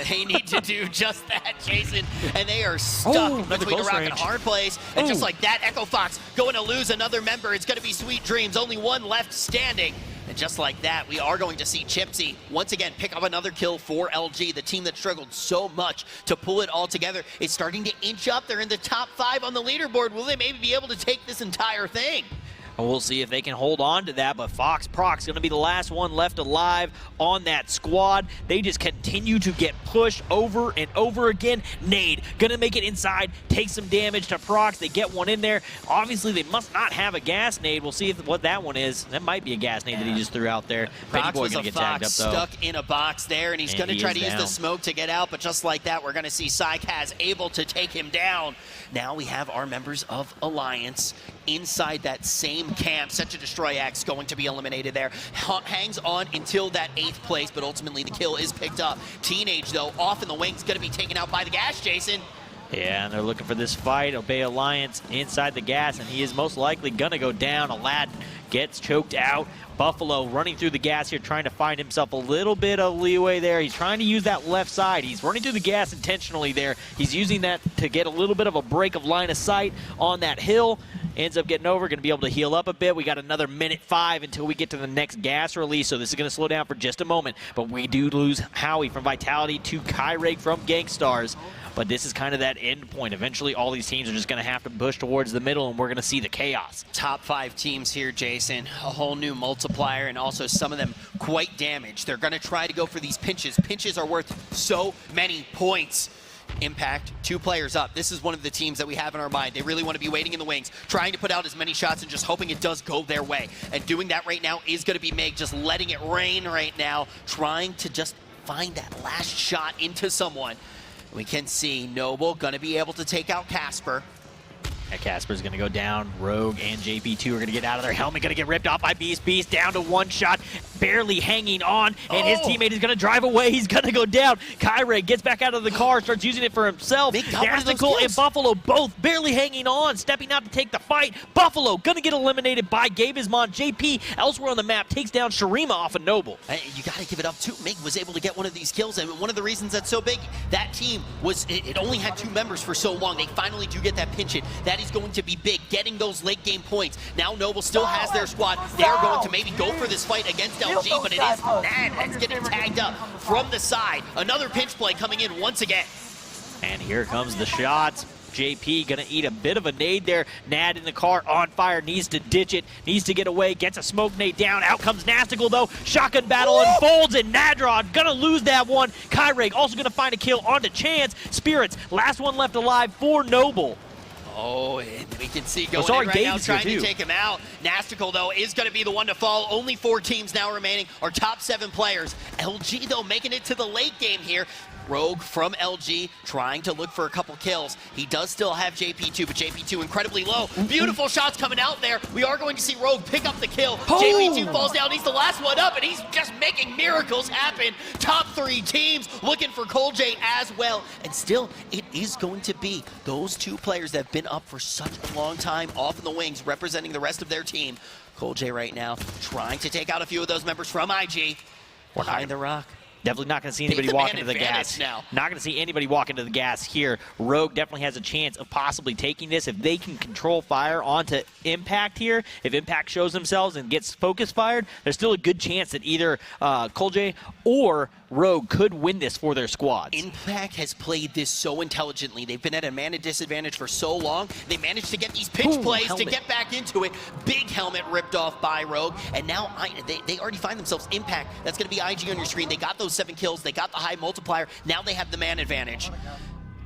They need to do just that, Jason. And they are stuck between a rock and a hard place. And just like that, Echo Fox going to lose another member. It's going to be Sweet Dreams. Only one left standing. And just like that, we are going to see Chipsy once again pick up another kill for LG. The team that struggled so much to pull it all together is starting to inch up. They're in the top 5 on the leaderboard. Will they maybe be able to take this entire thing? We'll see if they can hold on to that, but Fox Proc's going to be the last one left alive on that squad. They just continue to get pushed over and over again. Nade going to make it inside, take some damage to Prox. They get one in there. Obviously, they must not have a gas nade. We'll see what that one is. That might be a gas nade that he just threw out there. Prox was going to a get tagged up, though. stuck in a box there, and he's going to try to use the smoke to get out, but just like that, we're going to see Psykaz able to take him down. Now we have our members of Alliance inside that same camp. Set to Destroy X going to be eliminated there. Hangs on until that 8th place, but ultimately the kill is picked up. Teenage, though, off in the wings, going to be taken out by the gas, Jason. Yeah, and they're looking for this fight. Obey Alliance inside the gas, and he is most likely going to go down. Aladdin gets choked out. Buffalo running through the gas here, trying to find himself a little bit of leeway there. He's trying to use that left side. He's running through the gas intentionally there. He's using that to get a little bit of a break of line of sight on that hill. Ends up getting over, going to be able to heal up a bit. We got another minute 5 until we get to the next gas release, so this is going to slow down for just a moment. But we do lose Howie from Vitality to Kyreg from Gangstars. But this is kind of that end point. Eventually, all these teams are just going to have to push towards the middle, and we're going to see the chaos. Top 5 teams here, Jason. A whole new multiplier, and also some of them quite damaged. They're going to try to go for these pinches. Pinches are worth so many points. Impact, 2 players up. This is one of the teams that we have in our mind. They really want to be waiting in the wings, trying to put out as many shots and just hoping it does go their way. And doing that right now is going to be Meg, just letting it rain right now, trying to just find that last shot into someone. We can see Noble going to be able to take out Casper. And Casper's going to go down. Rogue and JP2 are going to get out of their helmet. Going to get ripped off by Beast. Beast down to 1 shot. Barely hanging on. And his teammate is going to drive away. He's going to go down. Kyreg gets back out of the car. Starts using it for himself. Nastical and Buffalo both barely hanging on. Stepping out to take the fight. Buffalo going to get eliminated by Gabizmon. JP elsewhere on the map takes down Shurima off of Noble. Hey, you got to give it up too. Meg was able to get one of these kills. And one of the reasons that's so big, that team was, it only had 2 members for so long. They finally do get that pinch hit. That is going to be big, getting those late game points. Now Noble still has their squad. They are going to maybe go for this fight against LG, but it is Nad that's getting tagged up from the side. Another pinch play coming in once again. And here comes the shots. JP gonna eat a bit of a nade there. Nad in the car on fire, needs to ditch it, needs to get away, gets a smoke nade down. Out comes Nastical though. Shotgun battle unfolds, and Nadrod gonna lose that one. Kyreg also gonna find a kill onto Chance. Spirits, last one left alive for Noble. Oh, and we can see going in right now, trying to take him out. Nastical, though, is going to be the one to fall. Only 4 teams now remaining. Our top 7 players. LG, though, making it to the late game here. Rogue from LG trying to look for a couple kills. He does still have JP2, but JP2 incredibly low. Beautiful shots coming out there. We are going to see Rogue pick up the kill. JP2 falls down. He's the last one up, and he's just making miracles happen. Top 3 teams looking for Cole J as well. And still, it is going to be those 2 players that have been up for such a long time off in the wings, representing the rest of their team. Cole J right now trying to take out a few of those members from IG behind the rock. Definitely not going to see anybody walk into the gas. Not going to see anybody walk into the gas here. Rogue definitely has a chance of possibly taking this. If they can control fire onto Impact here, if Impact shows themselves and gets focus fired, there's still a good chance that either Cole J or Rogue could win this for their squads. Impact has played this so intelligently. They've been at a mana disadvantage for so long. They managed to get these pinch plays to get back into it. Big helmet ripped off by Rogue, and now they already find themselves Impact. That's going to be IG on your screen. They got those 7 kills. They got the high multiplier. Now they have the man advantage.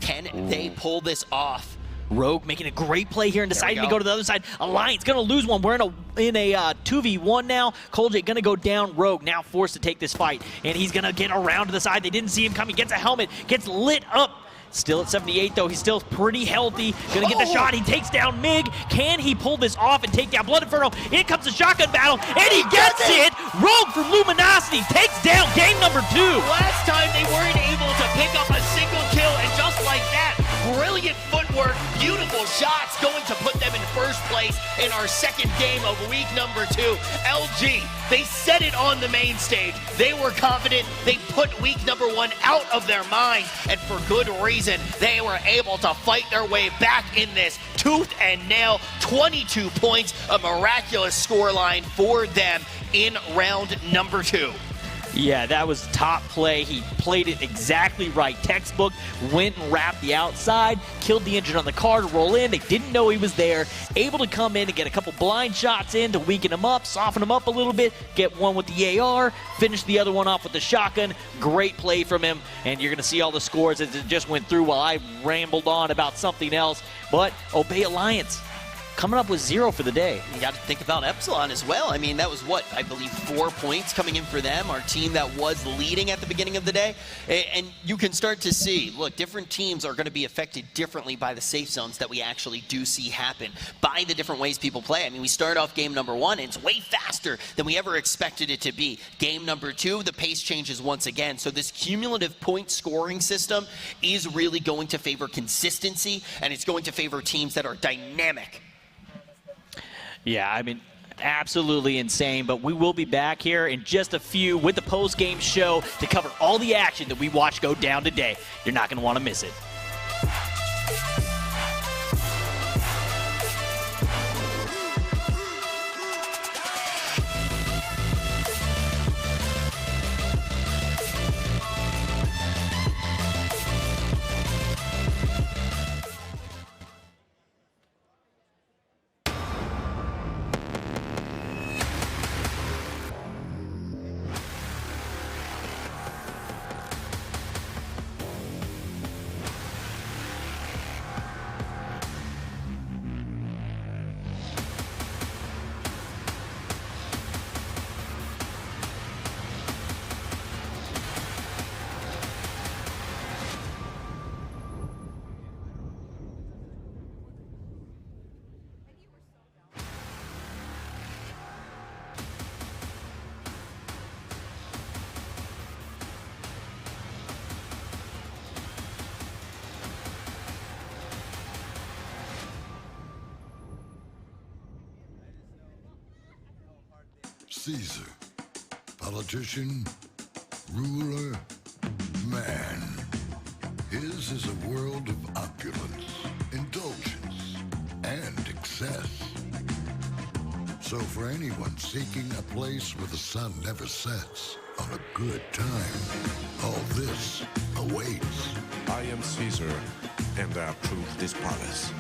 Can they pull this off? Rogue making a great play here and deciding to go to the other side. Alliance going to lose one. We're in a 2v1 now. Colgate going to go down. Rogue now forced to take this fight, and he's going to get around to the side. They didn't see him coming. Gets a helmet, gets lit up. Still at 78, though. He's still pretty healthy. Gonna get the shot. He takes down Mig. Can he pull this off and take down Blood Inferno? In comes the shotgun battle, and he gets it! Rogue from Luminosity takes down game number 2. Last time they weren't able to pick up a single kill, and just like that, brilliant footwork, beautiful shots, going to put them in first place in our second game of week number 2. LG, they set it on the main stage. They were confident. They put week number 1 out of their mind, and for good reason. They were able to fight their way back in this tooth and nail. 22 points, a miraculous scoreline for them in round number 2. Yeah, that was top play. He played it exactly right. Textbook, went and wrapped the outside, killed the engine on the car to roll in. They didn't know he was there. Able to come in and get a couple blind shots in to weaken him up, soften him up a little bit, get one with the AR, finish the other one off with the shotgun. Great play from him, and you're going to see all the scores as it just went through while I rambled on about something else. But Obey Alliance coming up with 0 for the day. You got to think about Epsilon as well. I mean, that was what, I believe 4 points coming in for them, our team that was leading at the beginning of the day. And you can start to see, look, different teams are going to be affected differently by the safe zones that we actually do see happen, by the different ways people play. I mean, we start off game number 1, and it's way faster than we ever expected it to be. Game number 2, the pace changes once again. So this cumulative point scoring system is really going to favor consistency, and it's going to favor teams that are dynamic. Yeah, I mean, absolutely insane, but we will be back here in just a few with the post-game show to cover all the action that we watched go down today. You're not going to want to miss it. Caesar, politician, ruler, man. His is a world of opulence, indulgence, and excess. So for anyone seeking a place where the sun never sets on a good time, all this awaits. I am Caesar, and I approve this palace.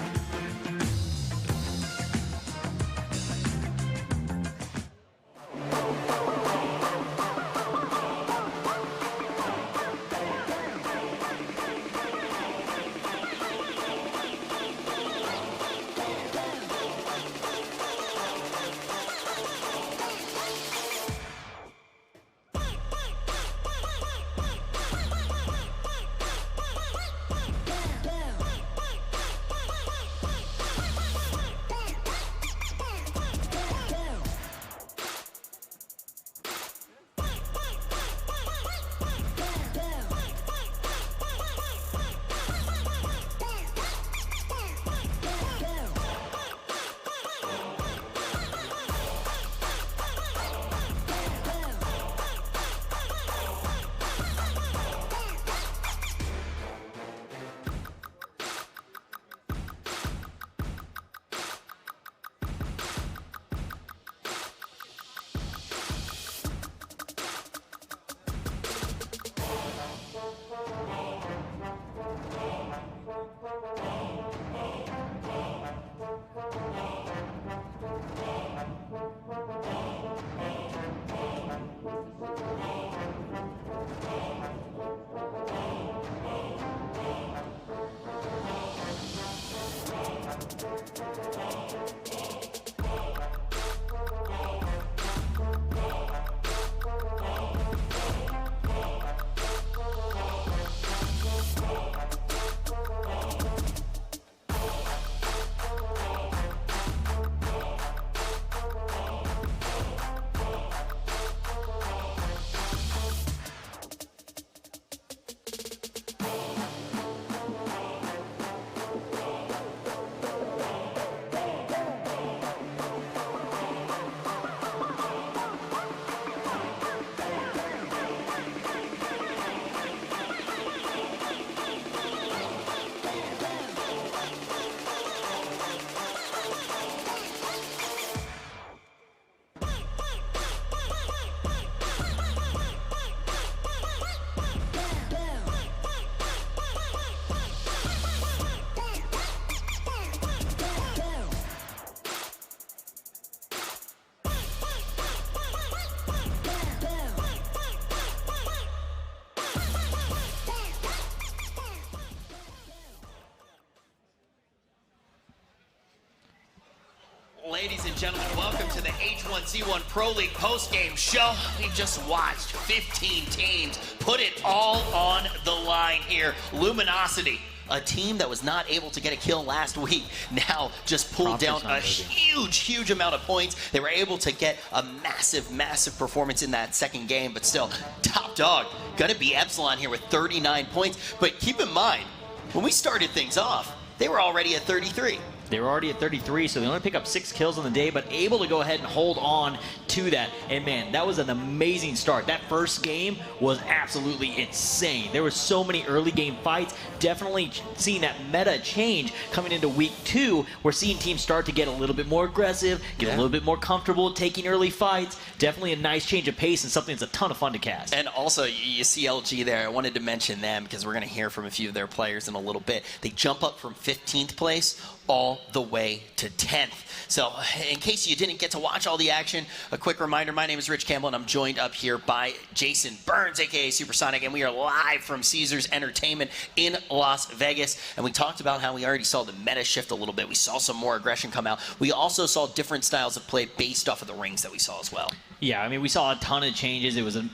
Ladies and gentlemen, welcome to the H1Z1 Pro League postgame show. We've just watched 15 teams put it all on the line here. Luminosity, a team that was not able to get a kill last week, now just pulled down a huge amount of points. They were able to get a massive performance in that second game, but still, top dog, gonna be Epsilon here with 39 points. But keep in mind, when we started things off, they were already at 33. They were already at 33, so they only pick up 6 kills on the day, but able to go ahead and hold on to that. And man, that was an amazing start. That first game was absolutely insane. There were so many early game fights. Definitely seeing that meta change coming into week 2. We're seeing teams start to get a little bit more aggressive, get a little bit more comfortable taking early fights. Definitely a nice change of pace and something that's a ton of fun to cast. And also, you see LG there. I wanted to mention them because we're going to hear from a few of their players in a little bit. They jump up from 15th place all the way to 10th. So in case you didn't get to watch all the action, a quick reminder, my name is Rich Campbell and I'm joined up here by Jason Burns, aka Supersonic, and we are live from Caesars Entertainment in Las Vegas. And we talked about how we already saw the meta shift a little bit. We saw some more aggression come out. We also saw different styles of play based off of the rings that we saw as well. Yeah, I mean, we saw a ton of changes. It was a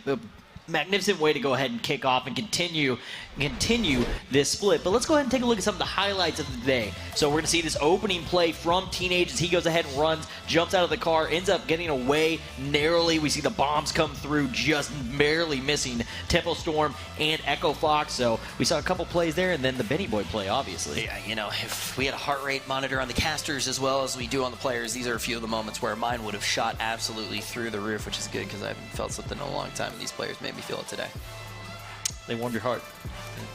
magnificent way to go ahead and kick off and continue this split. But let's go ahead and take a look at some of the highlights of the day. So we're going to see this opening play from Teenage as he goes ahead and runs, jumps out of the car, ends up getting away narrowly. We see the bombs come through, just barely missing Tempo Storm and Echo Fox. So we saw a couple plays there, and then the Benny Boy play, obviously. Yeah, you know, if we had a heart rate monitor on the casters as well as we do on the players, these are a few of the moments where mine would have shot absolutely through the roof, which is good because I haven't felt something in a long time, and these players made me feel it today. They warmed your heart.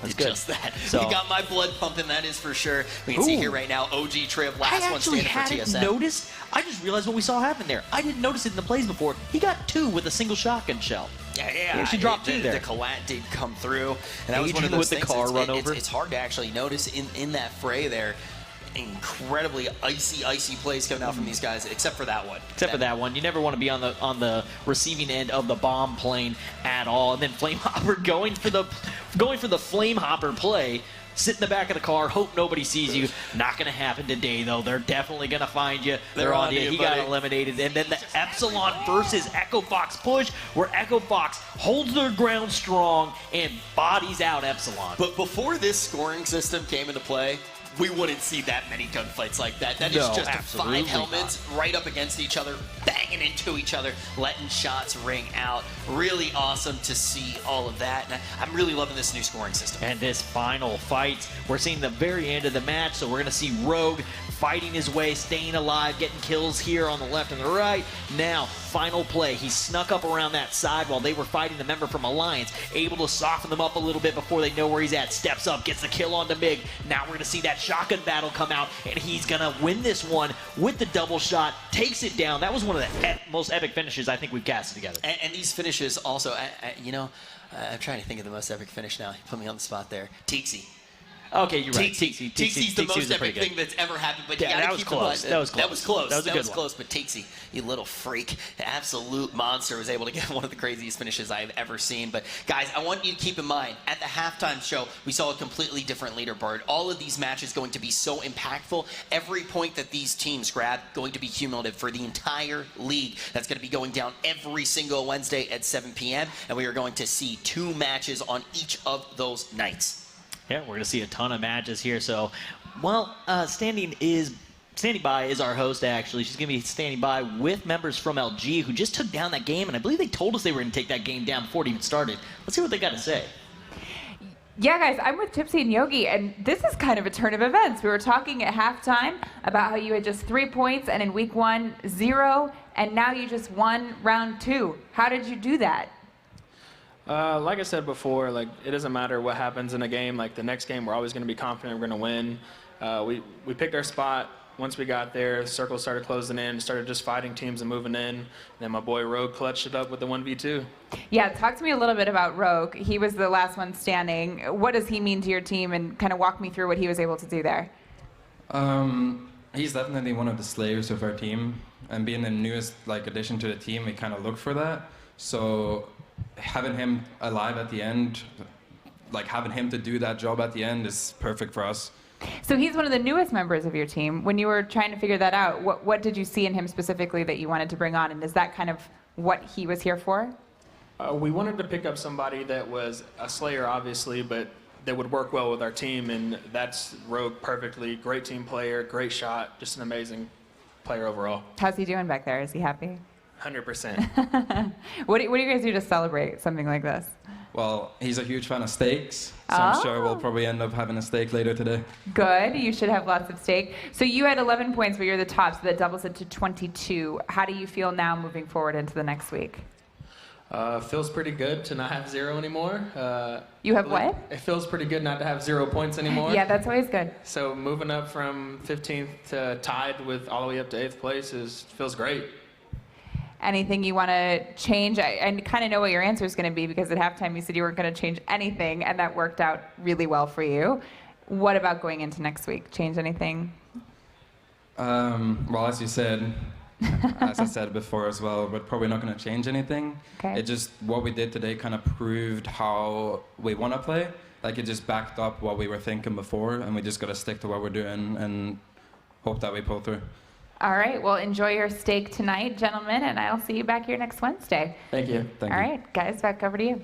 That's good. Just that. So, we got my blood pumping, that is for sure. We can see here right now, OG Triv, last one standing for TSM. I actually hadn't noticed. I just realized what we saw happen there. I didn't notice it in the plays before. He got 2 with a single shotgun shell. Yeah. He actually dropped 2 there. The collat did come through, and that was one of those with things. The car run over. It's hard to actually notice in that fray there. Incredibly icy plays coming out from these guys, except for that one. Except for that one. You never want to be on the receiving end of the bomb plane at all. And then Flamehopper going for the Flamehopper play. Sit in the back of the car, hope nobody sees you. Not going to happen today, though. They're definitely going to find you. They're on you. He got eliminated. And then the Epsilon versus Echo Fox push, where Echo Fox holds their ground strong and bodies out Epsilon. But before this scoring system came into play, we wouldn't see that many gunfights like that. That is just 5 helmets right up against each other, banging into each other, letting shots ring out. Really awesome to see all of that. And I'm really loving this new scoring system. And this final fight, we're seeing the very end of the match, so we're going to see Rogue fighting his way, staying alive, getting kills here on the left and the right. Now, final play. He snuck up around that side while they were fighting the member from Alliance, able to soften them up a little bit before they know where he's at. Steps up, gets the kill onto Mig. Now we're going to see that shotgun battle come out, and he's going to win this one with the double shot, takes it down. That was one of the most epic finishes I think we've casted together. And these finishes also, you know, I'm trying to think of the most epic finish now. You put me on the spot there. Tixie. Okay, you're right. Tixie's the most epic thing that's ever happened, but you gotta keep in mind. That was close. That was close, but Tixie, you little freak, absolute monster, was able to get one of the craziest finishes I've ever seen. But guys, I want you to keep in mind, at the halftime show, we saw a completely different leaderboard. All of these matches going to be so impactful. Every point that these teams grab going to be cumulative for the entire league. That's going to be going down every single Wednesday at 7 p.m., and we are going to see 2 matches on each of those nights. Yeah, we're going to see a ton of matches here. So, well, standing by is our host, actually. She's going to be standing by with members from LG who just took down that game, and I believe they told us they were going to take that game down before it even started. Let's see what they got to say. Yeah, guys, I'm with Tipsy and Yogi, and this is kind of a turn of events. We were talking at halftime about how you had just 3 points, and in week 1, 0, and now you just won round 2. How did you do that? Like I said before, like it doesn't matter what happens in a game. Like the next game, we're always going to be confident we're going to win. We picked our spot. Once we got there, circles started closing in, started just fighting teams and moving in. And then my boy Rogue clutched it up with the 1v2. Yeah, talk to me a little bit about Rogue. He was the last one standing. What does he mean to your team, and kind of walk me through what he was able to do there? He's definitely one of the slayers of our team, and being the newest addition to the team, we kind of look for that. So having him alive at the end, having him to do that job at the end is perfect for us. So he's one of the newest members of your team. When you were trying to figure that out, what did you see in him specifically that you wanted to bring on? And is that kind of what he was here for? We wanted to pick up somebody that was a Slayer, obviously, but that would work well with our team, and that's Rogue perfectly. Great team player, great shot, just an amazing player overall. How's he doing back there? Is he happy? 100%. What do you guys do to celebrate something like this? Well, he's a huge fan of steaks, so I'm sure we'll probably end up having a steak later today. Good. You should have lots of steak. So you had 11 points, but you're the top, so that doubles it to 22. How do you feel now moving forward into the next week? Feels pretty good to not have 0 anymore. You have what? It feels pretty good not to have 0 points anymore. Yeah, that's always good. So moving up from 15th to tied with all the way up to 8th place feels great. Anything you want to change? I kind of know what your answer is going to be, because at halftime you said you weren't going to change anything, and that worked out really well for you. What about going into next week? Change anything? Well, as you said, as I said before as well, we're probably not going to change anything. Okay. It just, what we did today kind of proved how we want to play. Like, it just backed up what we were thinking before, and we just got to stick to what we're doing and hope that we pull through. All right. Well, enjoy your steak tonight, gentlemen, and I'll see you back here next Wednesday. Thank you. All right, guys, back over to you.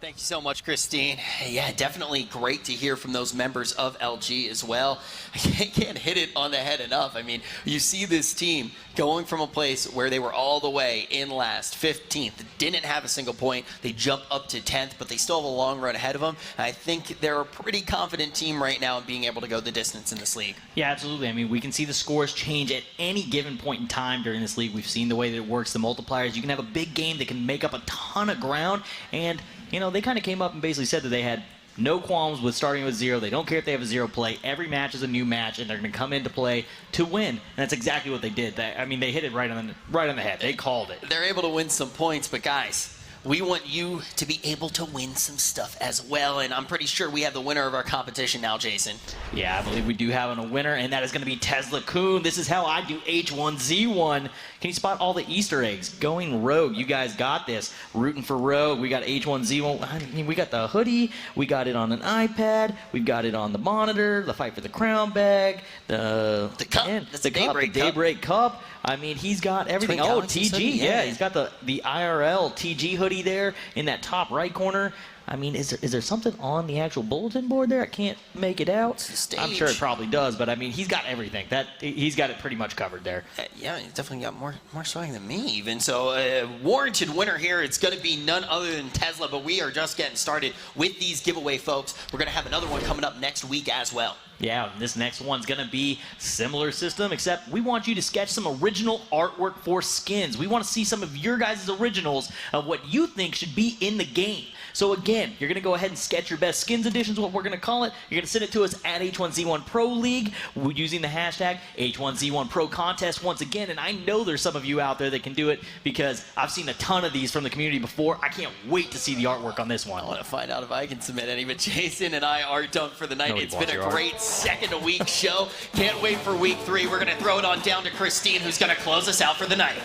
Thank you so much, Christine. Yeah, definitely great to hear from those members of LG as well. I can't hit it on the head enough. I mean, you see this team going from a place where they were all the way in last, 15th, didn't have a single point. They jump up to 10th, but they still have a long road ahead of them. And I think they're a pretty confident team right now in being able to go the distance in this league. Yeah, absolutely. I mean, we can see the scores change at any given point in time during this league. We've seen the way that it works, the multipliers. You can have a big game that can make up a ton of ground, and you know, they kind of came up and basically said that they had no qualms with starting with 0. They don't care if they have a 0 play. Every match is a new match, and they're going to come into play to win. And that's exactly what they did. I mean, they hit it right on the head. They called it. They're able to win some points, but guys, we want you to be able to win some stuff as well, and I'm pretty sure we have the winner of our competition now, Jason. Yeah, I believe we do have a winner, and that is going to be Tesla Kuhn. This is how I do H1Z1. Can you spot all the Easter eggs? Going Rogue. You guys got this. Rooting for Rogue. We got H1Z1. I mean, we got the hoodie. We got it on an iPad. We've got it on the monitor. The Fight for the Crown bag. The cup. That's the Daybreak Cup. I mean, he's got everything. Twin Oh, Galaxies TG. hoodie, Yeah, he's got the IRL TG hoodie there in that top right corner. I mean, is there something on the actual bulletin board there? I can't make it out. I'm sure it probably does, but I mean, he's got everything. He's got it pretty much covered there. Yeah, he's definitely got more swag than me even. So warranted winner here. It's going to be none other than Tesla, but we are just getting started with these giveaway, folks. We're going to have another one coming up next week as well. Yeah, this next one's going to be similar system, except we want you to sketch some original artwork for skins. We want to see some of your guys' originals of what you think should be in the game. So again, you're going to go ahead and sketch your best skins editions, what we're going to call it. You're going to send it to us at H1Z1 Pro League using the hashtag H1Z1 Pro Contest once again. And I know there's some of you out there that can do it because I've seen a ton of these from the community before. I can't wait to see the artwork on this one. I want to find out if I can submit any, but Jason and I are done for the night. It's been a great second-a-week show. Can't wait for week 3. We're going to throw it on down to Christine, who's going to close us out for the night.